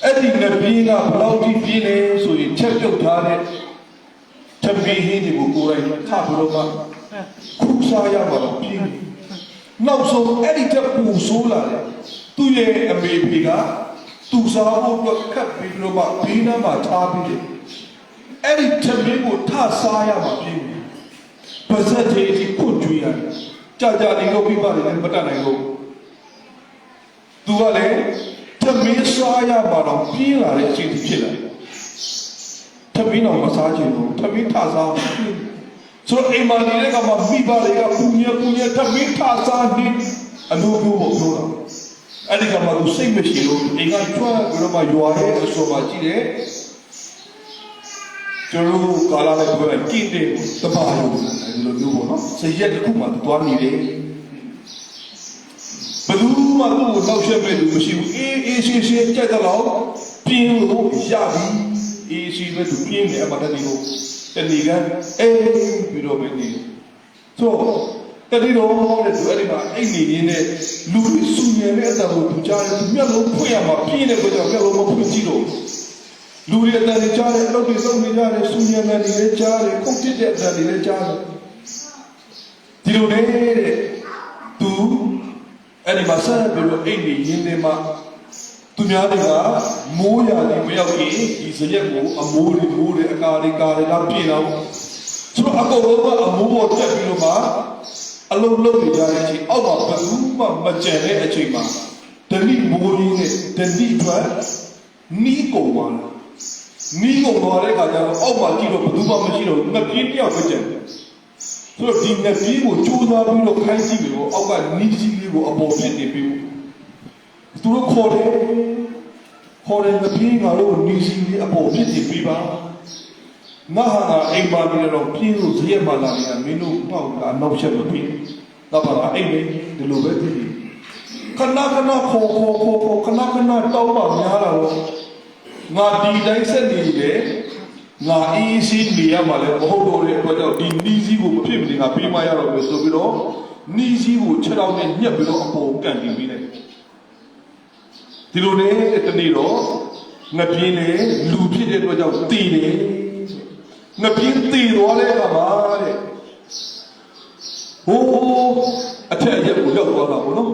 အဲ့ဒီငါပြင်းကဘလောက်ကြီးပြင်းလဲဆိုရင်ချက်ပြုတ်ထားတဲ့ချက်ပြင်းဟင်းတွေကိုကိုယ်တိုင်ထပ်ပြီးတော့ခုစားရမှာတော့ပြင်းနောက်ဆုံးအဲ့ဒီတက်ပူဆိုးလာတယ်သူ့ရဲ့အမေဖေကသူ့စားဖို့ကခတ်ပြီးတော့ဘေးနားမှာထားပြီးတယ်အဲ့ဒီချက်ပြင်းကိုထစားရမှာပြင်းပါဇက်သေးဒီခုကျွေးရတယ်ကြာကြာနေလို့ပြပါလေမတတ်နိုင်လို့ သူကလည်းသမီးစားရပါတော့ပြင်းလာတဲ့အချိန်ဖြစ်လာသမီးတော့မစားချင်ဘူးသမီးထစားဆိုတော့အိမ်မှာနေတဲ့ကမှမိဘတွေကပူညက်သမီးထစားနေအလိုလိုပေါ့ပြောတာအဲ့ဒီကမှသူစိတ်မရှိလို့အိမ်ကကြွားပြီးတော့မှရွာရဲ့အစောမှာကြည့်တယ်ကျွန်တော်ကာလာနဲ့ပြောတယ်ကြည့်တယ်တပါးလို့ဒီလိုမျိုးပေါ့နော်စရက်တစ်ခုမှသူသွားနေတယ်ဘယ်သူမှသူ့ကိုနောက်ဆက်မဲ့လူမရှိဘူးအေးရှင်းကြိုက်တော့ပြင်းလို့ရပြီအေးရှင်းပဲသူပြင်းနေအမှတည်းလို့တဏီကအေးပြီးတော့ပဲနေဆိုတတိတော်တဲ့သူအဲ့ဒီမှာအိတ်နေရင်းနဲ့လူတွေစုညံတဲ့အတန်ကိုသူကြားတယ်မျက်လုံးဖွင့်ရမှာပြင်းတဲ့ကြောင့်မျက်လုံးမဖွင့်ကြည့်လို့လူတွေအတန်ကြားတယ်အလုပ်တွေလုပ်နေကြတယ်စုညံနေတယ်ကြားတယ်ခုတ်တက်တဲ့အတန်တွေလည်းကြားတယ်ဒီလိုနေတဲ့သူအဲ့ဒီမှာဆက်ပြီးတော့အိတ်နေရင်းနဲ့မှသူများတွေကမိုးရာတွေမရောက်ရင်ဒီစရက်ကိုအမိုးတွေအကာတွေကာတွေတော့ပြင်တော့ဆိုတော့အကုန်လုံးကအမိုးပေါ်တက်ပြီးတော့မှအလုံးလုံးနေကြတဲ့အချိန်အောက်မှာဘယ်သူမှမကြံတဲ့အချိန်မှာတဏိမိုးရင်းနဲ့တဏိထွက်နီးကုန်သွားတယ်နီးကုန်သွားတဲ့အခါကျတော့အောက်မှာကြည့်တော့ဘယ်သူမှမရှိတော့ငပြင်းတယောက်ပဲကြံတယ်ဆိုတော့ဒီငပြင်းကိုကြိုးစားပြီးတော့ခိုင်းကြည့်ပြီးတော့အောက်ကနီးကြီးလေးကိုအပေါ်ဖြစ်နေပြီးသူတို့ခေါ်တယ်ငပြင်းကတော့နီးကြီးလေးအပေါ်ဖြစ်နေပြီးပါငါဟာအိမ်ပါနေတော့ပြင်းလို့ဇရက်မှလာနေတာမင်းတို့ပေါ့ကနောက်ချက်မပြီးတော့ပါအိမ်လေးဒီလိုပဲဖြစ်နေခဏခေါ်ခဏတောင်းပါများလာတော့ငါဒီတိုင်းဆက်နေတယ်ငါအေးစီးနေရမှာလဲမဟုတ်တော့တဲ့အတွက်ကြောင့်ဒီနီးကြီးကိုမဖြစ်မနေငါပေးမရတော့ဘူးဆိုပြီးတော့နီးကြီးကိုခြေထောက်နဲ့ညှက်ပြီးတော့အပေါ်ကန်တင်ပြီးလိုက်ဒီလိုနဲ့တနေ့တော့ငပြင်းနဲ့လူဖြစ်တဲ့အတွက်ကြောင့်တည်တယ်ငပြင်းတည်သွားတဲ့အခါမှာတဲ့ဟိုးအထက်အရက်ကိုရောက်သွားတာပေါ့နော်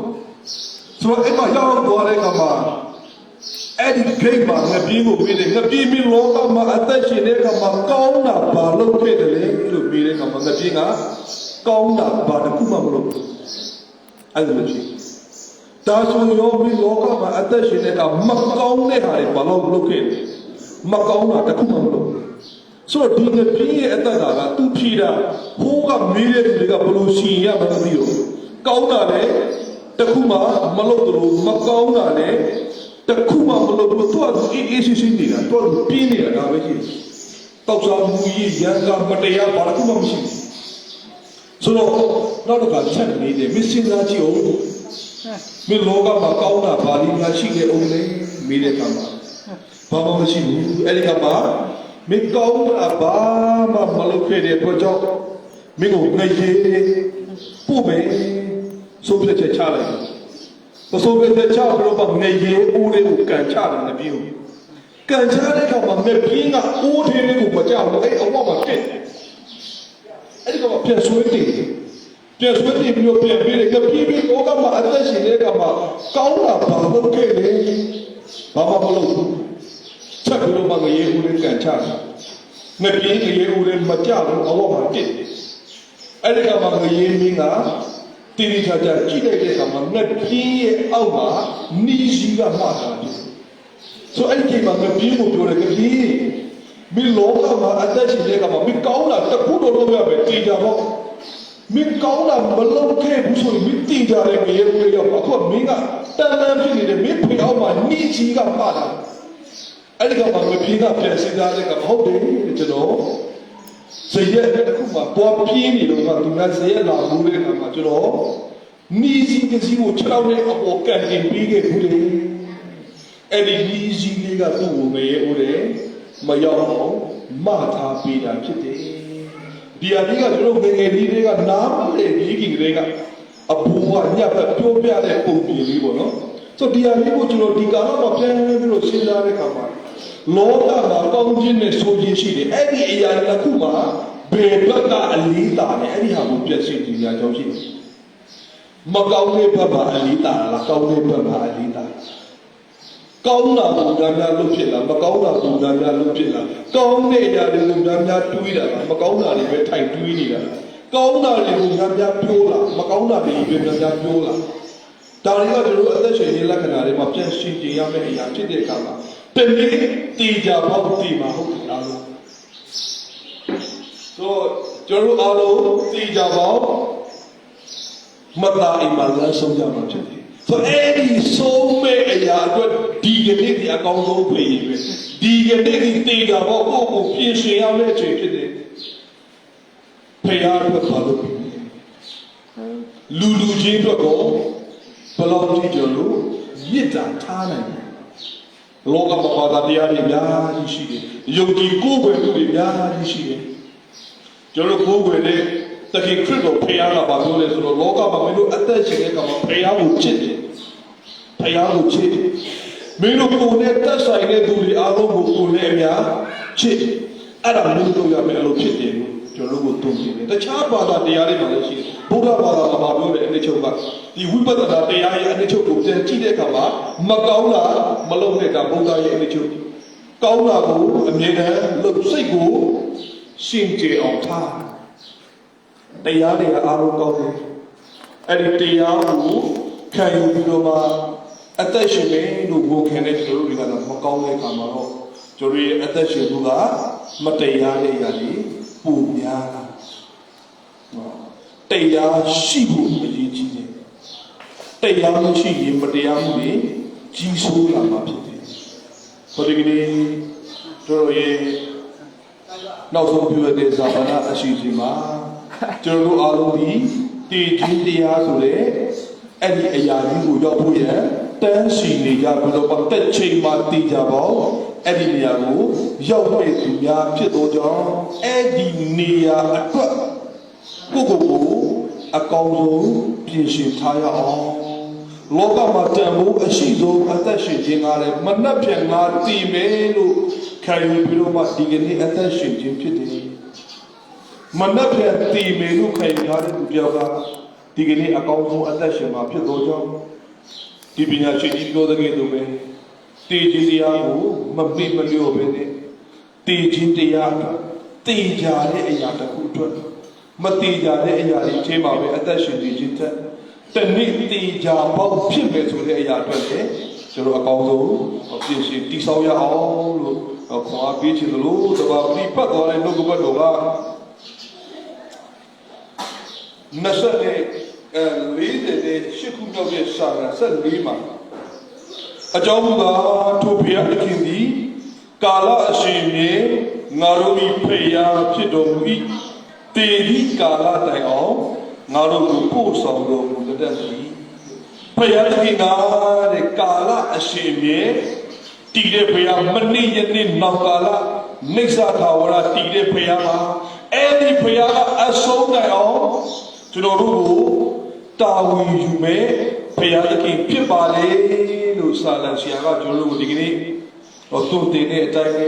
ဆိုတော့အဲ့မှာရောက်သွားတဲ့အခါမှာအဲ့ဒီဂိတ်မှာငပြင်းကိုပြီးတယ်ငပြင်းမင်းလောကမှာအသက်ရှင်တဲ့အခါမှာကောင်းတာဘာလုပ်ခဲ့တယ်လဲလို့ပြီးတဲ့အခါမှာငပြင်းကကောင်းတာဘာတစ်ခုမှမလုပ်ဘူးအဲ့လိုဖြစ်ဒါဆိုရောမင်းလောကမှာအသက်ရှင်တဲ့အခါမကောင်းတဲ့ဟာတွေဘာလို့လုပ်ခဲ့လဲမကောင်းတာတစ်ခုမှမလုပ်ဘူးဆိုတော့ဒီငပြင်းရဲ့အသက်တာကသူဖြီးတာဟိုးကမေးတဲ့သူတွေကဘလို့ရှင်ရမှမသိတော့ကောင်းတာလည်းတစ်ခုမှမလုပ်လို့မကောင်းတာလည်းတခုမှမလုပ်ဘူးသူကအေးရှိနေတာသူကပြင်းနေတာဒါပဲရှိတယ်တောက်စားမှုကြီးရန်ကမတရားဘာတစ်ခုမှမရှိဘူးဆိုတော့နောက်တစ်ခါချက်နေတယ်မစင်စားကြည့်အောင်မင်းလောကမှာကောင်းတာဘာလို့များရှိခဲ့အောင်လဲမိတဲ့ကမှာဘာမှမရှိဘူးအဲ့ဒီကမှာမင်းကောင်းတာဘာမှမလုပ်ခဲ့တဲ့အတွက်ကြောင့်မင်းကိုငရေပို့မယ်ဆိုပြချက်ချလိုက်မဆိုပြချက်ချပြီးတော့ငရေဦးလေးကိုကန်ချတယ်ငပြင်းကိုကန်ချတဲ့အခါမှာငပြင်းကအိုးသေးလေးကိုမကြောက်ဘူးအဲ့အဝတ်မှာတက်အဲ့ဒီကမှာပြန်ဆွဲတင်ပြီးတော့ပြန်ပြီးတယ်ငပြင်းပြီးတော့ကမှအသက်ရှင်တဲ့အခါမှာကောင်းတာဘာလုပ်ခဲ့လဲဘာမှမလုပ်ဘူးချက်ပြီးတော့ငရေဦးလေးကန်ချတယ်ငပြင်းငရေဦးလေးမကြောက်ဘူးအဝတ်မှာတက်အဲ့ဒီကမှာငရေမင်းကတိတိကျကျကြည့်လိုက်တဲ့အခါမှာငပြင်းရဲ့အောက်မှာနီးကြီးကမှတ်တာတယ်ဆိုအဲ့ဒီချိန်မှာငပြင်းကိုပြောတယ်ငပြင်းမင်းလောကမှာအသက်ရှင်တဲ့အခါမှာမင်းကောင်းတာတစ်ခုတော့လုပ်ရမယ်တည်ကြတော့မင်းကောင်းတာမလုပ်ခဲ့ဘူးဆိုရင်မင်းတည်ကြတယ်ငရေဦးရောက်အခုမင်းကတန်တန်ဖြစ်နေတယ်မင်းဖေအောက်မှာနီးကြီးကမှတ်တာအဲ့ဒီကမှာငပြင်းကပြန်စဉ်းစားတဲ့အခါဟုတ်တယ်ကျွန်တော်ဇရက်တစ်ခုမှပေါ်ပြင်းနေတော့သူကဇရက်လာဘူးတဲ့အခါမှာကျွန်တော်နီးကြီးကစီကိုခြေထောက်နဲ့အပေါ်ကန်တင်ပြီးခဲ့ဘူးလေအဲ့ဒီနီးကြီးလေးကသူ့ကိုငရေဦးတယ်မရောက်အောင်မထားပေးတာဖြစ်တယ်ဒီအကြီးကကျွန်တော်ငယ်ငယ်လေးတွေကနားမလဲကြီးကြီးတွေကအဘူကညက်ပဲပြောပြတဲ့ပုံပြင်လေးပေါ့နော်ဆိုဒီအကြီးကိုကျွန်တော်ဒီကာလမှာပြန်ပြီးတော့စဉ်းစားတဲ့အခါမှာလောကမှာကောင်းခြင်းနဲ့ဆိုခြင်းရှိတယ်အဲ့ဒီအရာတစ်ခုမှာဘယ်ဘက်ကအလေးတာလဲအဲ့ဒီဟာကိုပြည့်စုံကြည်ညာကြောင်းရှိတယ်မကောင်းတဲ့ဘက်မှာအလေးတာလားကောင်းတဲ့ဘက်မှာအလေးတာကောင်းတာကိုများလုပ်ဖြစ်လားမကောင်းတာကိုများလုပ်ဖြစ်လားကောင်းတဲ့အရာတွေကိုများတွေးတာလားမကောင်းတာတွေပဲထိုင်တွေးနေတာလားကောင်းတာတွေကိုများပြောလားမကောင်းတာတွေပဲများပြောလား ဒါတွေကကျွန်တော်အသက်ရှင်ရေးလက္ခဏာတွေမှာပြန်ရှင်းပြရမယ့်အရာဖြစ်တဲ့အခါမှာတနည်းတည်ကြပေါ့တည်မှာဟုတ်တယ်အားလုံးဆိုကျွန်တော်အားလုံးတည်ကြပေါ့မတာအိမ်မှာလမ်းဆုံးကြမှာဖြစ်တယ်ဆိုအဲ့ဒီဆုံးမဲ့အရာအတွက်ဒီကနေ့ဒီအကောင်းဆုံးဖြစ်ရပဲဒီကနေ့ဒီတည်ကြပေါ့ကိုပြင်ဆင်ရမယ့်အချိန်ဖြစ်တယ်ဖခင်အတွက်ပါလို့လူချင်းအတွက်ကိုဘယ်လောက်ထိကျွန်တော်မြစ်တာထားနိုင်လဲလောကမှာဘာသာတရားတွေအများကြီးရှိတယ်ယုံကြည်ကိုယ်ွယ်မှုတွေအများကြီးရှိတယ်ကျွန်တော်ကိုယ်ွယ်တဲ့တခင်ခရစ်တော်ဖခင်ကဘာပြောလဲဆိုတော့လောကမှာမင်းတို့အသက်ရှင်တဲ့ကောင်မှာဖခင်ကိုချစ်တယ်ဖခင်ကိုချစ်တယ်မင်းတို့ကိုယ်နဲ့တက်ဆိုင်တဲ့သူတွေအားလုံးကိုကိုယ်နဲ့အများချစ်အဲ့ဒါမျိုးတို့ရမယ်လို့ဖြစ်တယ်လို့ကျွန်တော်တို့တုံ့ပြန်တယ်တခြားဘာသာတရားတွေမှာလည်းရှိတယ်ဗုဒ္ဓဘာသာမှာပြောတဲ့အနှစ်ချုပ်ကဒီဝိပဿနာတရားရဲ့အနှစ်ချုပ်ကိုပြန်ကြည့်တဲ့အခါမှာမကောင်းတာမလုပ်တဲ့ကဗုဒ္ဓရဲ့အနှစ်ချုပ်ကောင်းတာကိုအမြဲတမ်းလုပ်စိတ်ကိုရှင်းကြအောင်ထားတရားတွေကအားလုံးကောင်းတယ်အဲ့ဒီတရားကိုခံယူပြီးတော့မှအသက်ရှင်နေလို့ဝန်ခံတဲ့ကျွန်တော်တို့တွေကတော့မကောင်းတဲ့အခါမှာတော့ကျွန်တော်ရဲ့အသက်ရှင်မှုကမတရားတဲ့ຢာကြီးပူများတာတရားရှိဖို့အရေးကြီးတယ်တရားမရှိရင်မတရားမှုတွေကြီးဆိုးလာမှာဖြစ်တယ်ဆိုဒီကနေ့တို့ရဲ့နောက်ဆုံးပြောတဲ့ဇာပနာအရှိစီမှာကျွန်တော်တို့အားလုံးဒီတည်ခြင်းတရားဆိုတဲ့အဲ့ဒီအရာကြီးကိုရောက်ဖို့ရတန်းစီနေကြပြီးတော့တက်ချိန်မှာတည်ကြပါအဲ့ဒီနေရာကိုရောက်တဲ့သူများဖြစ်တော့ကြောင်းအဲ့ဒီနေရာအတွက်ကိုအကောင်းဆုံးပြင်ဆင်ထားရအောင်လောကမှာတန်ဖိုးအရှိဆုံးအသက်ရှင်ခြင်းကလည်းမနှက်ဖြန်ငါတည်မယ်လို့ခံယူပြီးတော့မှဒီကနေ့အသက်ရှင်ခြင်းဖြစ်တယ်မနှက်ဖြန်တည်မယ်လို့ခံယူထားတဲ့သူပြောကဒီကနေ့အကောင်းဆုံးအသက်ရှင်မှာဖြစ်တော့ကြောင်းဒီပညာရှိကြီးပြောတဲ့ကဲ့သို့ပဲတည်ခြင်းတရားကိုမမေ့မလျော့ပဲနဲ့တည်ခြင်းတရားအတွက်တည်ကြတဲ့အရာတစ်ခုအတွက်မတည်ကြတဲ့အရာတွေထဲမှာပဲအသက်ရှင်နေခြင်းတဲ့တနည်းတည်ကြပေါ့ဖြစ်မယ်ဆိုတဲ့အရာအတွက်လေကျွန်တော်အကောင်းဆုံးပြင်ဆင်တည်ဆောက်ရအောင်လို့ခေါ်အားပေးချင်တယ်လို့တဘာပရိပတ်တော်တဲ့နှုတ်ကပတ်တော်ကမဆက်တဲ့လေးတဲ့ရှစ်ခုမြောက်တဲ့စာ14မှာအကြောင်းမူကားထိုဘုရားသခင်သည်ကာလအရှင်မြေငါတို့၏ဖယားဖြစ်တော်မူ၏တေဒီကာလတိုင်အောင်ငါတို့ကိုပို့ဆောင်တော်မူတတ်သည်ဖယားသခင်ကတဲ့ကာလအရှင်မြေတည်တဲ့ဘုရားမနေ့ယနေ့နောက်ကာလနေဆာထာဝရတည်တဲ့ဘုရားမှာအဲ့ဒီဘုရားကအဆုံးတိုင်အောင်ကျွန်တော်တို့ကိုတာဝန်ယူမယ်ဘုရားသခင်ဖြစ်ပါလေလို့ဆာလန်ဆရာကကျွန်တော်တို့ဒီကနေ့တော့သူတင်တဲ့အတိုင်းပဲ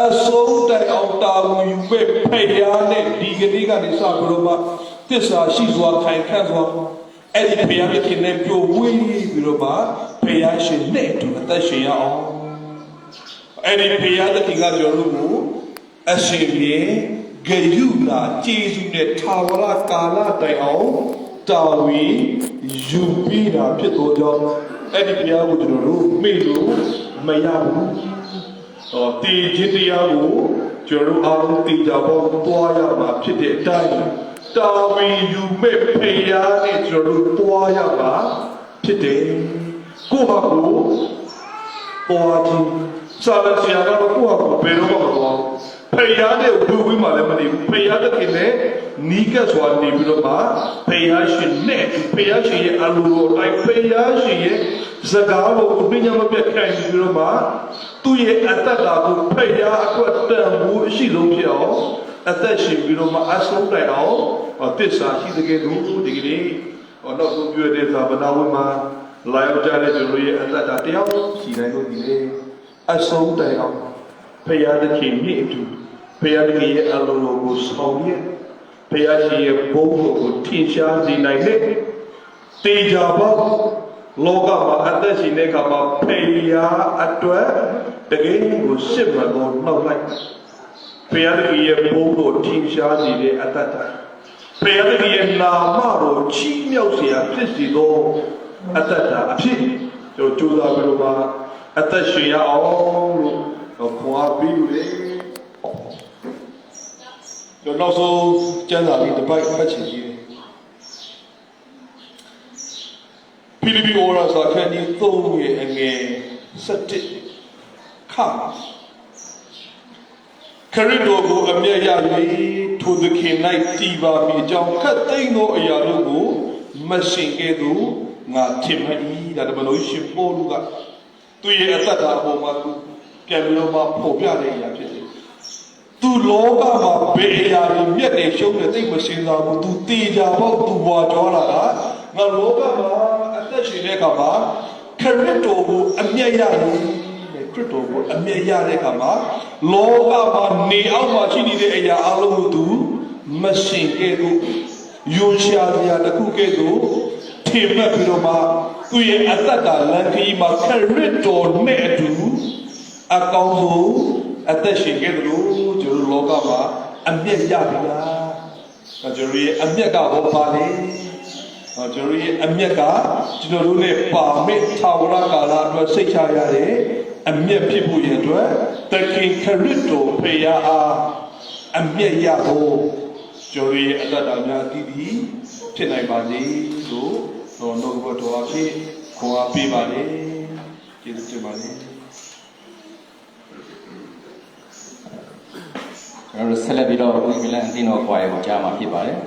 အဆုံးတိုင်အောင်တာဝန်ယူမဲ့ဖယားနဲ့ဒီကနေ့ကနေစပြီးတော့မှသစ္စာရှိစွာခိုင်ခန့်စွာအဲ့ဒီဖယားသခင်နဲ့ပြိုဝေးပြီးတော့မှဖယားရှင်နဲ့အတူအသက်ရှင်ရအောင်အဲ့ဒီဖယားသခင်ကကျွန်တော်တို့ကိုအရှင်ပြေဂယုနာကျေးဇူးနဲ့ထာဝရကာလတိုင်အောင်တာဝန်ယူပြီးတာဖြစ်တော်ကြောင်းအဲ့ဒီဖယားကိုကျွန်တော်တို့မေ့လို့မရဘူးတည်ခြင်းတရားကိုကျွန်တော်အားလုံးတည်ကြဖို့တွားရမှာဖြစ်တဲ့အတိုင်းတာဝန်ယူမဲ့ဖယားနဲ့ကျွန်တော်တို့တွားရမှာဖြစ်တယ်ကိုယ့်ဟာကိုယ်တွားခြင်းစာလဆရာကတော့ကိုယ့်ဟာကိုယ်ဘယ်တော့မှမတွားဖယားနဲ့ဝီဝီမှလည်းမနေဘူးဖယားတခင်နဲ့နီးကပ်စွာနေပြီးတော့မှဖယားရှင်နဲ့ဖယားရှင်ရဲ့အလိုတော်တိုင်းဖယားရှင်ရဲ့စကားကိုပြညာမပြတ်ခိုင်ပြီးတော့မှသူ့ရဲ့အသက်တာကိုဖယားအတွက်တန်ဖိုးအရှိဆုံးဖြစ်အောင်အသက်ရှင်ပြီးတော့မှအဆုံးတိုင်အောင်သစ္စာရှိတဲ့ကဲလို့ဒီကနေ့နောက်ဆုံးပြောတဲ့ဇာပနာဝိမှာလာရောက်ကြတဲ့ကျွန်တော်ရဲ့အသက်တာတယောက်ရှိတိုင်းလို့ဒီလေအဆုံးတိုင်အောင်ဖယားသခင်မြင့်အတူဖယားသခင်ရဲ့အလိုတော်ကိုဆောင်ရဖယားရှင်ရဲ့ဘုန်းတော်ကိုထင်ရှားစေနိုင်တဲ့တေချာပေါလောကမှာအသက်ရှင်တဲ့အခါမှာဖယားအတွက်တကယ်ကိုရှစ်မှန်သောနှောက်လိုက်ဖယားသခင်ရဲ့ဘုန်းတော်ထင်ရှားစေတဲ့အတ္တတာဖယားသခင်ရဲ့နာမတော်ချီးမြှောက်เสียဖြစ်စေသော အသက်တာအဖြစ်ကျွန်တော်ကြိုးစားပြီးတော့မှအသက်ရှင်ရအောင်လို့ခွန်အားပေးလို့လေကျွန်တော်နောက်ဆုံးကျမ်းစာလေးတစ်ပိုက်ဖတ်ချင်ကြီးဖိလိပ္ပိဩဝါဒစာခန်းကြီး3ရဲ့အငယ်7ခါခရစ်တော်ကိုအမျက်ရ၍ထိုသခင်၌တည်ပါမည်အကြောင်းခတ်သိမ်းသောအရာတို့ကိုမရှင်ကဲ့သို့ငါထင်မှတ်၏ဒါတမလို့ရှင်ပေါလုကသူရဲ့အသက်တာအပေါ်မှာသူပြန်ပြီးတော့မှပေါ်ပြတဲ့အရာဖြစ်တယ်သူလောကမှာဘယ်အရာတွေမြတ်တယ်ရှုံးတယ်သိမစင်စားဘူးသူတည်ကြပေါ့သူဘွားတော်လာတာငါလောကမှာအသက်ရှင်တဲ့အခါမှာခရစ်တော်ကိုအမျက်ရရင်ခရစ်တော်ကိုအမျက်ရတဲ့အခါမှာလောကမှာနေအောင်မှာရှိနေတဲ့အရာအလုံးကိုသူမရှင်ကဲ့သို့ယွန်ရှာစရာတစ်ခုကဲ့သို့ထင်မှတ်ပြီးတော့မှသူရဲ့အသက်တာလမ်းခရီးမှာခရစ်တော်နဲ့အတူအကောင်းဆုံးအသက်ရှင်ခဲ့တယ်လို့ကျွန်တော်လောကမှာအမျက်ရပြီလားကျွန်တော်ရဲ့အမျက်ကဘောပါလေကျွန်တော်ရဲ့အမျက်ကကျွန်တော်တို့နဲ့ပါမစ်ထာဝရကာလအတွက်စိတ်ချရတဲ့အမျက်ဖြစ်ဖို့ရအတွက်တခင်ခရစ်တော်ဖေရအားအမျက်ရဖို့ကျွန်တော်ရဲ့အသက်တာများတည်တည်ဖြစ်နိုင်ပါစေလို့တော်နှုတ်ဘတော်အဖြစ်ခေါ်အားပေးပါလေကျေးဇူးတင်ပါလေကျွန်တော်တို့ဆက်လက်ပြီးတော့ဦးမီလန်အသင်းတော်ခွာကိုကြားမှာဖြစ်ပါတယ်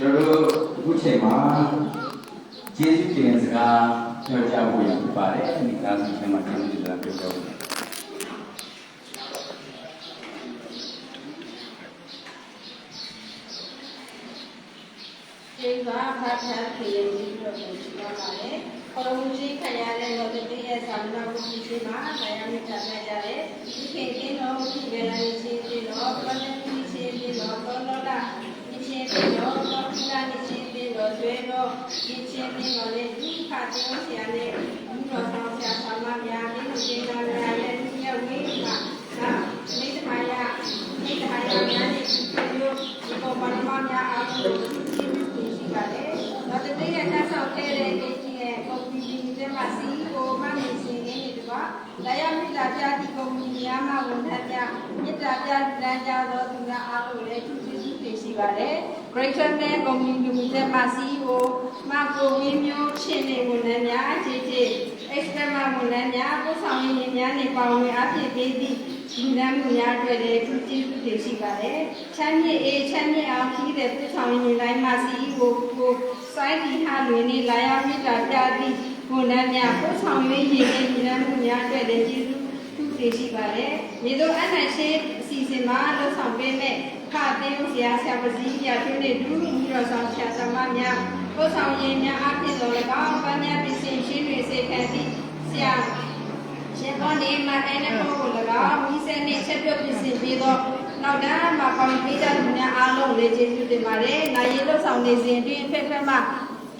ကျွန်တော်တို့အခုချိန်မှာကျေးဇူးတင်စကားပြောကြဖို့ရဖြစ်ပါတယ်ဒီကားစီထဲမှာကျေးဇူးတင်စကားပြောကြဖို့ ကျေးဇူးပါဖတ်ဖတ်ခေရင်ဒီလိုကိုရှိပါပါတယ်။ခေါ်မှုကြီးခရတဲ့တော့တည်းရဲ့သာမဏေဝိရှိမှာတရားမြတ်ကြတဲ့ဒီခေတ်င်းတော်ရှိကြတဲ့ရှင်ရှင်တော်ပဏ္ဏတိရှင်ရှင်တော်သောလောကဒီရှင်ရှင်တော်သောကိလာဒီရှင်ရှင်တော်ဆွေတော်ဒီရှင်ရှင်တော်နဲ့ဒီခါကျောင်းဆရာနဲ့ဒီတော်ဆောင်ဆရာဆာမများဒီရှင်တော်များရဲ့ဒီရဝိမှာသာမိတ္တဟာယများနဲ့ဒီလိုဒီပေါ်မှာများအားလုံးပါတယ်။တော့တတိယကဆောက်ခဲ့တဲ့ဒီရဲ့ကွန်ပျူတာမှာစီကိုမှမစင်နေတယ်ကွာ။တရားမြစ်တာပြတိကွန်ပျူတာမှာဝန်ထမ်းများမြစ်တာပြလမ်းကြသောသူများအားလုံးလည်းသူကျေးဇူးတင်ရှိပါတယ်။ Greater နဲ့ကွန်ပျူတာမှာစီကိုမှကိုဝင်းမျိုးချင်းနေဝန်ထမ်းများအခြေချေ Extra ဝန်ထမ်းများပို့ဆောင်ရင်းများနဲ့ပါဝင်အဖြစ်ပေးသည့်ဒီနမ်းမှုများအတွက်လည်းသူကျေးဇူးတင်ရှိပါတယ်။ချမ်းမြေအေးချမ်းမြေအောင်ကြီးတဲ့ပို့ဆောင်ရင်းတိုင်းမှာစီကိုစိုင်းဒီဟာလွင်နေလာရောက်မြစ်တာပြသည်ဝန်ထမ်းများပို့ဆောင်ရင်းရည်နဲ့ဒီနမ်းမှုများအတွက်လည်းကျေးဇူးသူတင်ရှိပါတယ်။မြေတို့အနိုင်ရှိအစီအစဉ်မှာလှုပ်ဆောင်ပေးမဲ့ခါသိန်းဆရာဆရာပစီပြထွေးနဲ့ဒူးလူမျိုးတော်ဆောင်ဆရာသမားများပို့ဆောင်ရင်းများအဖြစ်တော်၎င်းပန်းများပြင်ဆင်ရှင်းတွေစေခံသည့်ဆရာရှင်တော်နေမှာအဲ့နဲ့ပို့ကို၎င်းမိစဲနဲ့ချက်ပြုတ်ပြင်ဆင်ပြီးတော့နောက်တန်းမှာပေါင်းပေးကြသူများအားလုံးလည်းကျေးဇူးတင်ပါတယ်။နိုင်ရေးလှုပ်ဆောင်နေစဉ်အတွင်းဖက်ဖက်မှ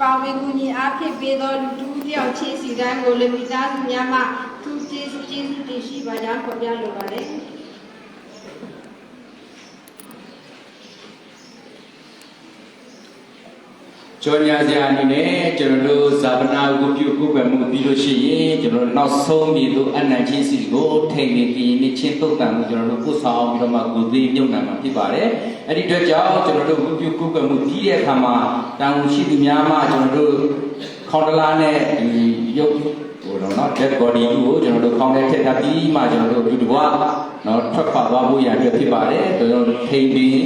ပေါင်းပေးကူညီအားဖြင့်ပေးသောလူတူတယောက်ချင်းစီတိုင်းကိုလည်းမိသားစုများမှသူကျေးဇူးတင်ရှိပါကြောင်းဖော်ပြလိုပါတယ်။ ကြော်ညာစရာအနေနဲ့ကျွန်တော်တို့ဇာပနာကိုပြုကုပ္ပမှုပြီးလို့ရှိရင်ကျွန်တော်နောက်ဆုံးမြေသို့အနန္တချင်းစီကိုထိန်နေကြည်နေချင်းတုတ်တန်မှုကျွန်တော်တို့ပို့ဆောင်ပြီးတော့မှကိုသိမြုပ်နှံမှာဖြစ်ပါတယ်။အဲ့ဒီအတွက်ကြောင့်ကျွန်တော်တို့ပြုကုပ္ပမှုပြီးတဲ့အခါမှာတောင်ရှိသူများမှကျွန်တော်တို့ခေါင်းတလားနဲ့ဒီရုပ်ဟိုတော့เนาะ dead body ကိုကျွန်တော်တို့ခေါင်းထဲထည့်ထားပြီးမှကျွန်တော်တို့ဒီဘဝเนาะထွက်ခွာသွားဖို့ရအတွက်ဖြစ်ပါတယ်။ကျွန်တော်တို့ထိန်ပြီး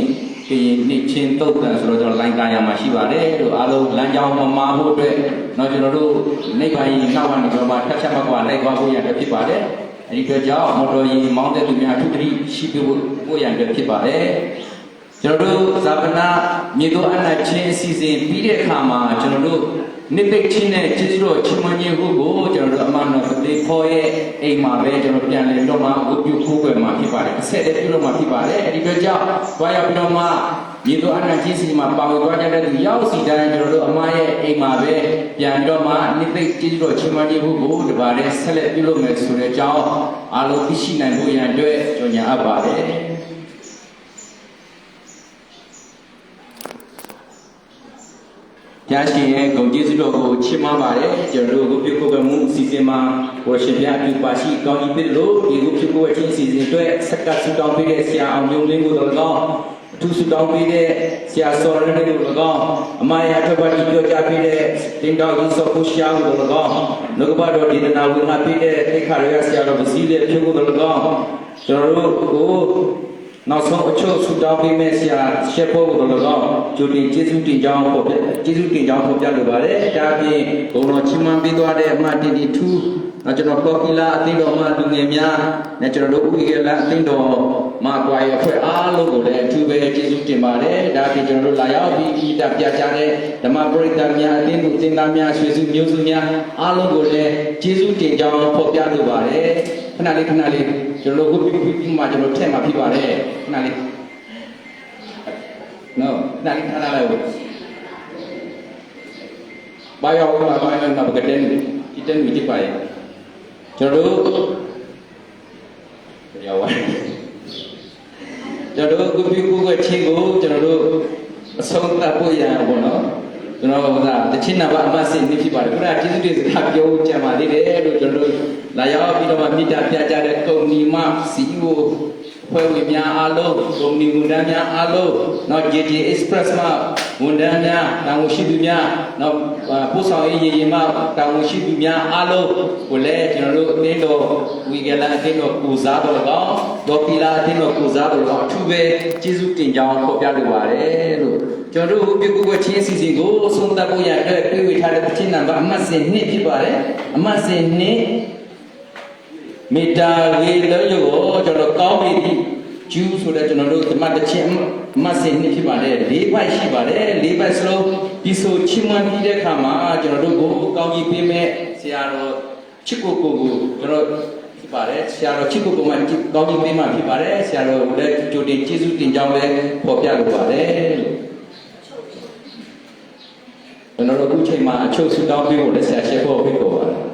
ဒီနေ့ချင်းတုတ်တန်ဆိုတော့ကျွန်တော်လိုင်းကာရမှာရှိပါတယ်လို့အားလုံးလမ်းကြောင်းမမာဖို့အတွက်တော့ကျွန်တော်တို့နိဗ္ဗာန်ကြီးနောက်ကနေကျွန်တော်မှထပ်ချက်မှတ်ကွာလိုက်သွားဖို့ရအတွက်ဖြစ်ပါတယ်အဲဒီအတွက်ကြောင့်မော်တော်ယာဉ်မောင်းတဲ့သူများအထူးသတိရှိဖို့ရအတွက်ဖြစ်ပါတယ်ကျွန်တော်တို့ဇာပနာမြေတော်အနတ်ချင်းအစီအစဉ်ပြီးတဲ့အခါမှာကျွန်တော်တို့နိဗ္ဗာန်ချင်းနဲ့ကျေးဇူးတော်ချီးမွမ်းခြင်းကိုကျွန်တော်တို့အမှန်တော်ပတိဖော်ရဲ့အိမ်မှာပဲကျွန်တော်ပြန်လည်တော့မှဝတ်ပြုခိုးွယ်မှာဖြစ်ပါတယ်အဆက်တည်းပြုလို့မှာဖြစ်ပါတယ်အဲဒီအတွက်ကြောင့်တွားရောက်ပြီးတော့မှမြေတော်အနတ်ချင်းစီမှာပါဝင်သွားကြတဲ့သူရောက်စီတိုင်းကျွန်တော်တို့အမရဲ့အိမ်မှာပဲပြန်တော့မှနိဗ္ဗာန်ကျေးဇူးတော်ချီးမွမ်းခြင်းကိုဒီပါတဲ့ဆက်လက်ပြုလို့မယ်ဆိုတဲ့အကြောင်းအားလုံးသိရှိနိုင်ဖို့ရန်အတွက်ကြော်ညာအပ်ပါတယ်ရရှိရဲ့ဂုဏ်ကျေးဇူးတော်ကိုချီးမွမ်းပါတယ်ကျွန်တော်တို့ကိုပြုကိုယ်ကမှုအစီအစဉ်မှာဝရရှင်ပြအတူပါရှိကောင်းကြီးဖြစ်လို့ဒီကိုပြုကိုယ်ချင်းအစီအစဉ်အတွက်စက္ကဆူတောင်းပေးတဲ့ဆရာအောင်မျိုးလင်းကိုတော်ကောင်းအထူးဆူတောင်းပေးတဲ့ဆရာစောရနေကိုတော်ကောင်းအမယာထပ်ပါတီပြောကြားပေးတဲ့တင်တော်ကြီးစောကိုရှာကိုတော်ကောင်းနှုတ်ကပတော်ဒီတနာဝိငါပေးတဲ့သိခါရရဆရာတော်ပစီလေးပြုကိုတော်ကောင်းကျွန်တော်တို့ကိုနောက်ဆုံးအချို့ဆူတောင်းပေးမဲ့ဆရာရှက်ဖို့ကိုတော့ကျိုးတင်ကျေးဇူးတင်ကြောင်းပေါ်ပြကျေးဇူးတင်ကြောင်းပေါ်ပြလိုပါတယ်ဒါပြင်ဘုံတော်ချီးမွမ်းပေးသွားတဲ့အမှတ်တင်ဒီထူးကျွန်တော်ကော်ကီလာအသင်းတော်မှလူငယ်များနဲ့ကျွန်တော်တို့ဥက္ကဋ္ဌအသင်းတော်မှာကြွားရဖွဲ့အားလုံးကိုလည်းအထူးပဲကျေးဇူးတင်ပါတယ်ဒါပြင်ကျွန်တော်တို့လာရောက်ပြီးပြပြကြတဲ့ဓမ္မပရိသတ်များအသင်းသူအသင်းသားများဆွေစုမျိုးစုများအားလုံးကိုလည်းကျေးဇူးတင်ကြောင်းပေါ်ပြလိုပါတယ်ခဏလေးကျွန်တော်တို့ခုမှကျွန်တော်ထည့်မှာဖြစ်ပါတယ်ခဏလေး no ခဏလေးထားလိုက်ဦးဘာရောက်မှာဘာရောက်မှာကတဲ့ဒီတဲ့မိတိပါရဲ့ကျွန်တော်တို့ရောက်ပါကျွန်တော်တို့ခုကချင်းကိုကျွန်တော်တို့အဆုံးသတ်ဖို့ရအောင်ပေါ့နော်ကျွန်တော်ကတချင်းနာဘာအမစင်နေဖြစ်ပါတယ်ခုနကကျေးဇူးတင်စကားပြောကြပါသေးတယ်လို့ကျွန်တော်တို့လာရောက်ပြီးတော့မိတ္တာပြကြတဲ့ကုမ္ပဏီမှ CEO ဖွဲ့ဝင်များအားလုံးကုမ္ပဏီဝန်ထမ်းများအားလုံးနောက် JJ Express မှ ဝန်ထမ်းများတာဝန်ရှိသူများနောက်ပို့ဆောင်ရေးရေရင်မှတာဝန်ရှိသူများအားလုံးကိုလည်းကျွန်တော်တို့အသင်းတော်ဝီဂလန်အသင်းတော်ကိုစားတော်၎င်းဒေါ်ပီလာအသင်းတော်ကိုစားတော်၎င်းအထူးပဲကျေးဇူးတင်ကြောင်းဖော်ပြလိုပါတယ်လို့ကျွန်တော်တို့ပြုကုတ်ချင်းစီစဉ်ကိုဆုံးသက်ဖို့ရအတွက်တွေ့ဝေထားတဲ့တခြင်းနံပါတ်အမှတ်စဉ်2ဖြစ်ပါတယ်အမှတ်စဉ်2မေတ္တာဝေလုံးရုပ်ကိုကျွန်တော်ကောင်းပြီကျူးဆိုတဲ့ကျွန်တော်တို့ဓမ္မတခြင်းအမှတ်စဉ်2ဖြစ်ပါတယ်၄ဘိုက်ရှိပါတယ်၄ဘိုက်စလုံးဒီဆိုချီးမွမ်းပြီးတဲ့အခါမှာကျွန်တော်တို့ကိုကောင်းကြီးပေးမဲ့ဆရာတော်ချစ်ကိုကိုကျွန်တော်ဖြစ်ပါတယ်ဆရာတော်ချစ်ကိုကိုမှကောင်းကြီးပေးမှဖြစ်ပါတယ်ဆရာတော်လည်းကြိုတင်ကျေးဇူးတင်ကြောင်းလည်းဖော်ပြလိုပါတယ်ကျွန်တော်တို့အခုချိန်မှာအချုပ်ဆုတောင်းပေးဖို့လည်းဆရာရှင်းဖို့ဖိတ်ခေါ်ပါတယ်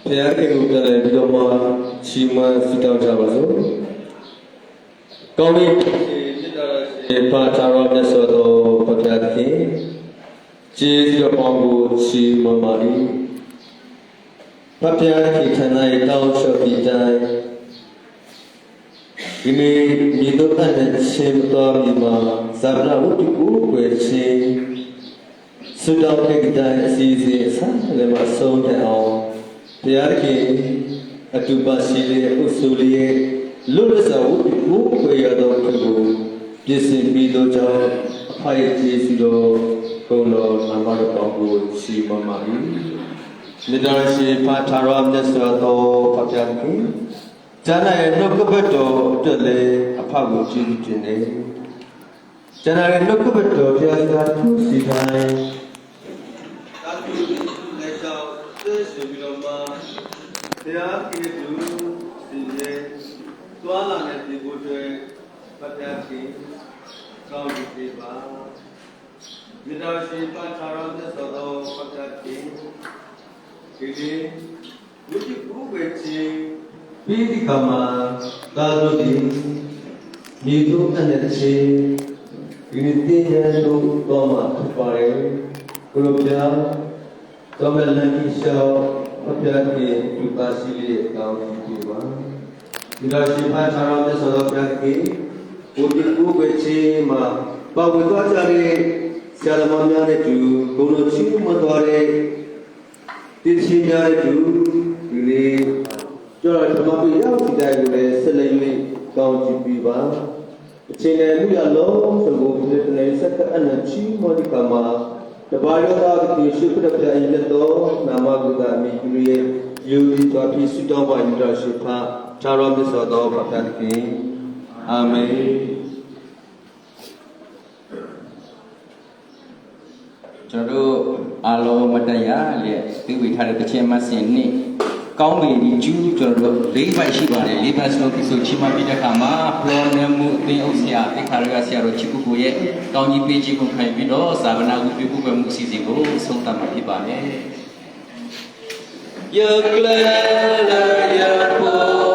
ဘုရားခင်ကိုပြန်လည်ပြီးတော့မှချီးမွမ်းဆုတောင်းကြပါစို့။ကောင်းပြီจิตတော်ရှင်ပါသာရောမြတ်စွာသောဘုရားခင်ကျေးဇူးတော်ပေါင်းကိုချီးမွမ်းပါ၏။ဘုရားခင်ထံ၌တောင်းလျှောက်ပြီးတိုင်းဒီနေ့မြေတို့အနှံ့ရှင်တော်မြတ်မှာဇာဗနာဝတ္ထုကိုွယ်ခြင်းဆုတောင်းတဲ့တိုင်းအစီအစဉ်အစလည်းမဆုံးတဲ့အောင်ဘုရားခင်အတူပါရှိတဲ့အုပ်စုလေးရဲ့လွတ်လပ်စွာဝတ်ကိုခွေရသောသူကိုပြင်ဆင်ပြီးသောကြောင့်အဖရဲ့ကျေးဇူးတော်ဘုံတော်နာမတော်ကောင်းကိုရှိမမ၏မြေတော်ရှိဖာထာရောမြတ်စွာသောဘုရားခင်ကျမ်းရဲ့နှုတ်ကပတ်တော်အတွက်လည်းအဖကိုကျေးဇူးတင်တယ်ကျမ်းရဲ့နှုတ်ကပတ်တော်ဘုရားသာသူစီတိုင်းသာသူလက်ကြောင့်သိဆိုပြီးတော့မှဘုရားကျေးဇူးတင်တယ်သွားလာတဲ့ဒီကိုယ်တွေဘုရားရှင်ကောင်းပြီပါမြေတော်ရှိပါထာရောမြတ်စွာသောဘုရားရှင်ဒီနေ့ဝိပုဝေချင်းပြီးဒီကမှာသာတို့ဒီမြေတို့အနေနဲ့ဒီနေ့တင်ရလို့တော့မှာဖြစ်ပါတယ်ကိုလိုပြာတော်မလန်ကြီးရှောင်းဘုရားရှင်ဒီပါစီလေးကောင်းပြီပါဒီလိုရှိပါသာရောမြတ်စွာသောဘုရားရှင်ဝိပုဝေချင်းမှာပါဝင်သွားကြတဲ့ဆရာတော်များနဲ့တူဘုံတော်ချီးမွမ်းသွားတဲ့တိချင်းများနဲ့တူဒီနေ့ကျော်ဓမ္မပိရောက်ဒီတိုင်းကိုလည်းဆက်လက်၍ကောင်းကြည့်ပြီးပါအချိန်နဲ့လူရလုံးစကုပြည့်တဲ့စက္ကအနချီမောဒီကမှာတပါရတာတိရှိခရပြအင်းတော်နာမကုသမိကျူရဲ့ယူဒီတော်ဖြစ်စွတောင်းပါရတော်ရှိဖာခြားတော်မြတ်စွာသောဘုရားသခင်အာမင်ကျွန်တော်တို့အားလုံးမတရားလျက်သိဝေထားတဲ့တခြင်းမဆင်နှစ်ကောင်းပြီဒီကျူးကျွန်တော်တို့၄ဘိုက်ရှိပါတယ်၄ဘိုက်စလုံးဆိုချီမပြီးတဲ့အခါမှာဖလောနမှုအင်းအုပ်ဆရာတိခါရကဆရာတို့ချစ်ကူကိုရဲ့ကောင်းကြီးပေးခြင်းကိုခံပြီးတော့ဇာဝနာဝိပုပ္ပမှုအစီအစဉ်ကိုဆုံးသတ်မှာဖြစ်ပါတယ်ယကလယဘော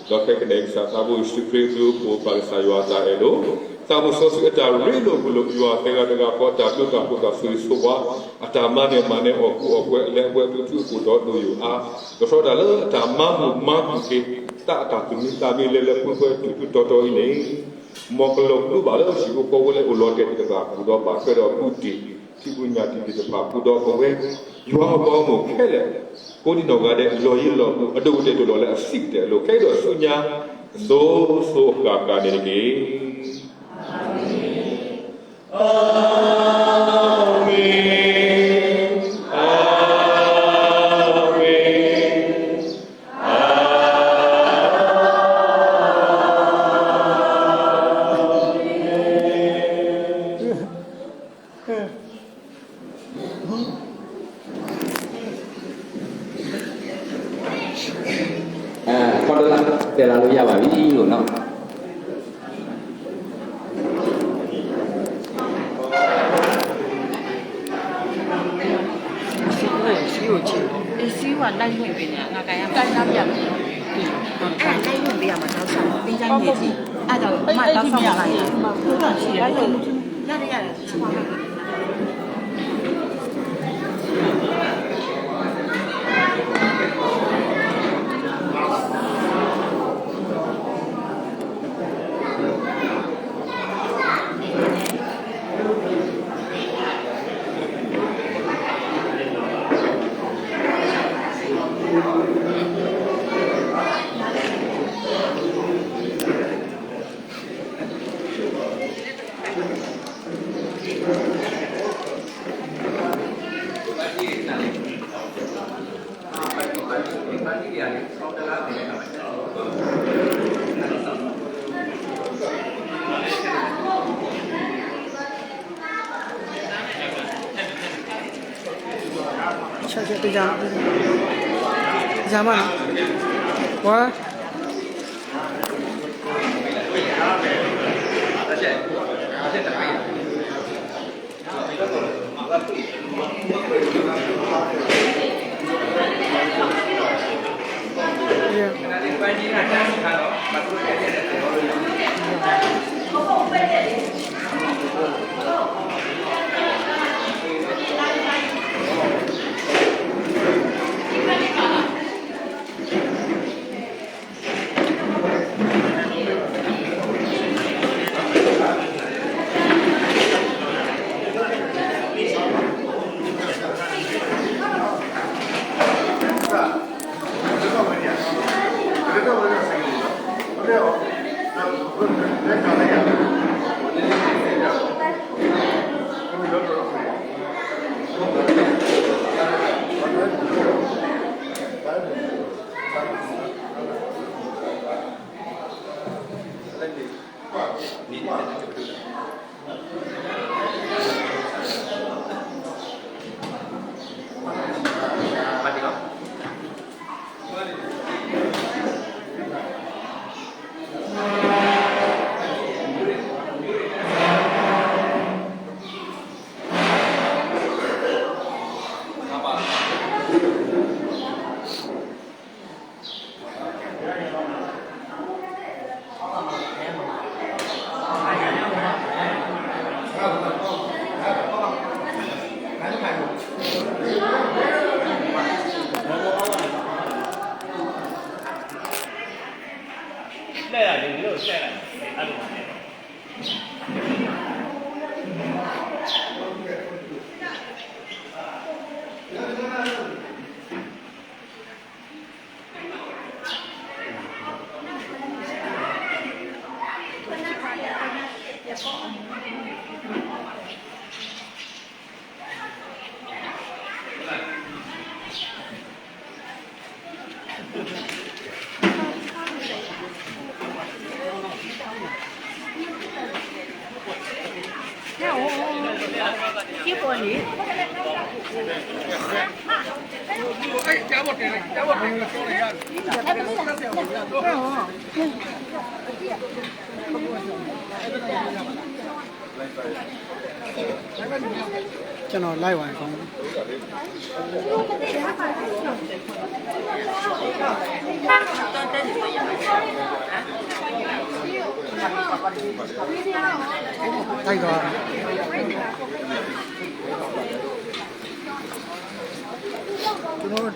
တော့ခက်တဲ့စာသာဘူးစပရီဘလူးကိုပါစာရွာတာအဲ့လိုသာဘူးဆိုစအတာရီလိုဘလူးရွာတဲ့ကပေါ်တာပြုတာပေါ်တာဆွေးဆိုပါအတာမနဲ့မနဲ့အခုအကွဲအလဲအကွဲပြုကိုတော့လို့ယူအားတော့ဒါလည်းအတာမမှုမကူကေတာတာသူတာမီလဲလဲပွပွတူတော်တော်နေမောကလုံးလူပါလို့ရှိကိုပေါ်ဝဲအလောတဲ့တကကူတော့ပါခဲ့တော့ပူတီဒီပညာတိတပါပူတော့ကိုပဲရွာပေါင်းကိုခဲလေကိုဒီတော့ကတဲ့လော်ရီလော်အတူတူတော်လည်းအစစ်တယ်လို့ခဲတော့ဆုညာဆိုကနေကြီးအာမင်အာမင်ခေါ်တော့တယ်လာလို့ရပါပြီလို့နော်စီးဝါလိုက်ဝင်ပေးနေတာငါကရကန်သားပြတ်တယ်အဲ့လိုက်ဝင်ပေးရမှာတော့ဆောင်းပေးချိုင်းနေစီအဲ့တော့အမတော့ဆောင်းလိုက်ရမှာဘုရားရှိရတယ်ရတယ်ချွား小姐队长，队长嘛，我。结果你。ကျွန်တော်လိုက်ပါခေါင်းတိုက်သွားကျွန်တော်တို့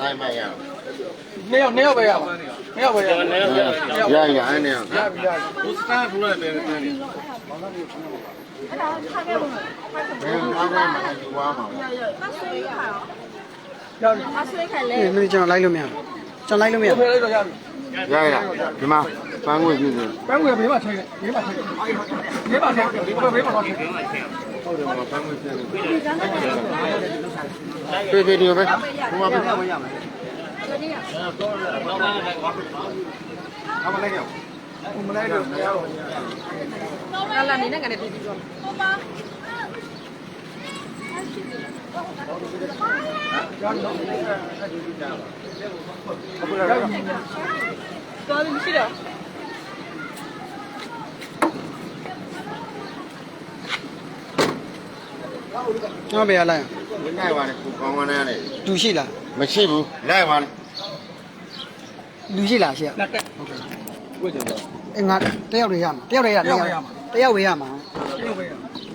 နိုင်မရ နေရောက်ပဲရပါနေရောက်ပဲရရရအဲ့နေရ ရပြီကိုစတားထူလိုက်ပဲနေ ဘယ်မှာမှာယူသွားမှာ မင်းကျွန်တော်လိုက်လို့မရကျွန်တော်လိုက်လို့မရဖယ်လိုက်တော့ရပြီ ရရဒီမှာပန်းငွေပြည့်စုံ ပန်းငွေဘေးမှာထိုင်လိုက်ဘေးမှာထိုင်ဘေးမှာထိုင်ဘေးမှာဘေးမှာတော့ထိုင် ဟုတ်တယ်မှာပန်းငွေပြည့်စုံပြေဒီပဲဘုမပဲရမယ်ကျွန်တော်ပဲလိုက် နိုင်ပါနဲ့ကိုကောင်းကောင်းနဲ့ လူရှိလား မရှိဘူးလိုက်ပါနဲ့ လူရှိလားရှိရဟုတ်ကဲ့အဲငါတယောက်တွေရမှာတယောက်တွေရတယောက်ပဲရမှာဒီ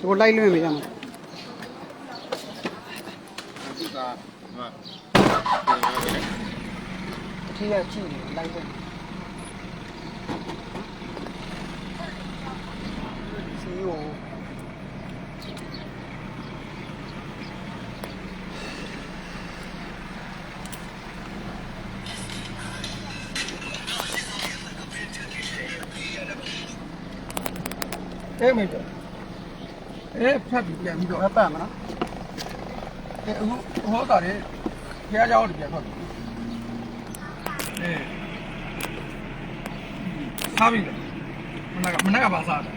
ကိုလိုက်လွှင့်ပေးရမှာ ဒီကမှာ အထီးကကြည့်နေလိုက်လွှင့်စီယိုမေတော့ဖတ်ပြီးပြန်ပြီးတော့ပတ်မှာနော်အခုဟောတာလေဖះเจ้าတွေပြန်ဖတ်ပြီစားပြီမနက်ကပါစားတယ်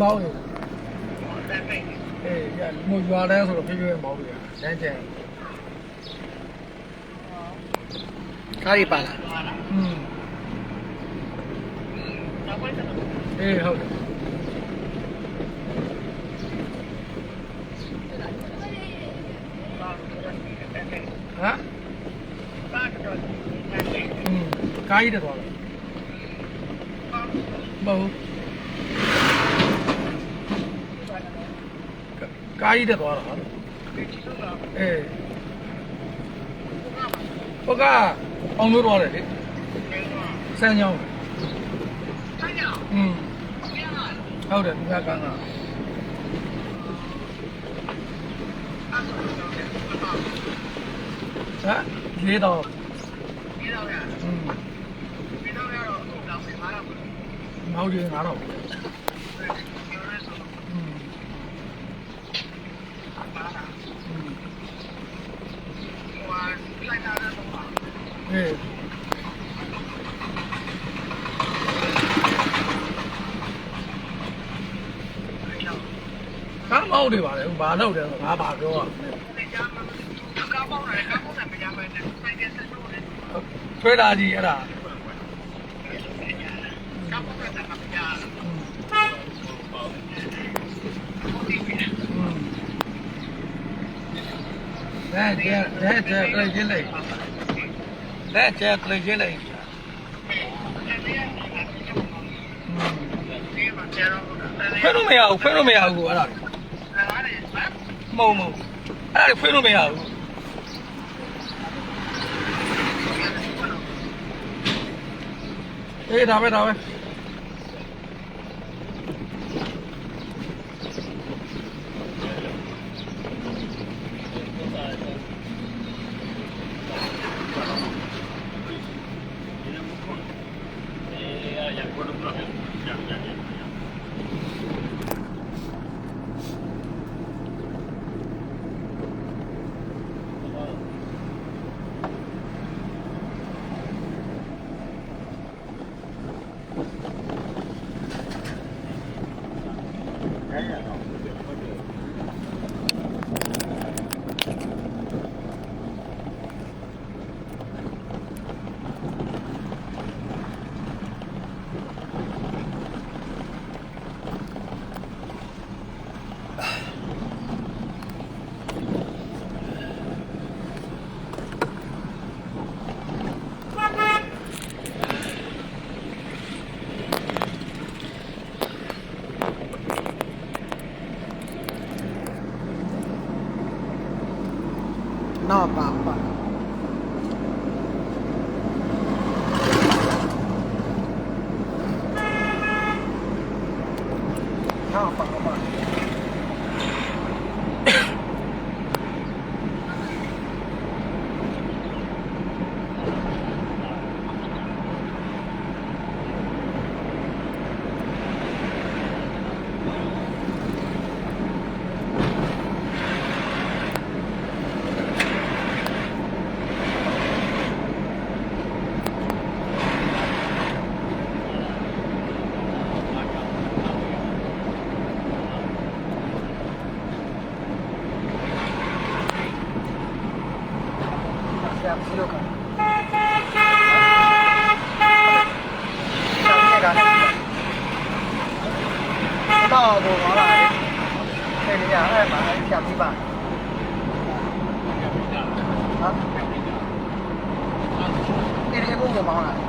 မောင်းနေရမိုးရွာတယ်ဆိုတော့ဖြည်းဖြည်းမောင်းနေတယ်ကျန်ကားရီပါလားဟုတ်တယ်ဟာကားရီတော့မဟုတ်ကားကြီးတက်သွားတာဟုတ်ဟိုကအောင်လို့တော့တယ်လေစမ်းကြောင်းဟုတ်တယ်ဒီကကန်းကဟာလေးတော့မောင်ကြီးငါတော့ ကားမောင်းနေပါလေဘာလုပ်တယ်ငါဘာပြောอ่ะထွေးတာကြီးအဲ့ဒါတဲ့ကလေးချင်းလေးတဲ့ကလေးချင်းလေးဖွင့်လို့မရဘူးအဲ့ဒါမုံအဲ့ဒါဖွင့်လို့မရဘူးအေးဒါပဲနောက်ပါတော့ဘောလာတယ်အဲ့ဒီအဲ့မှာဖြတ်ပြီးပါဟာဒီဘုံကမောင်းလာ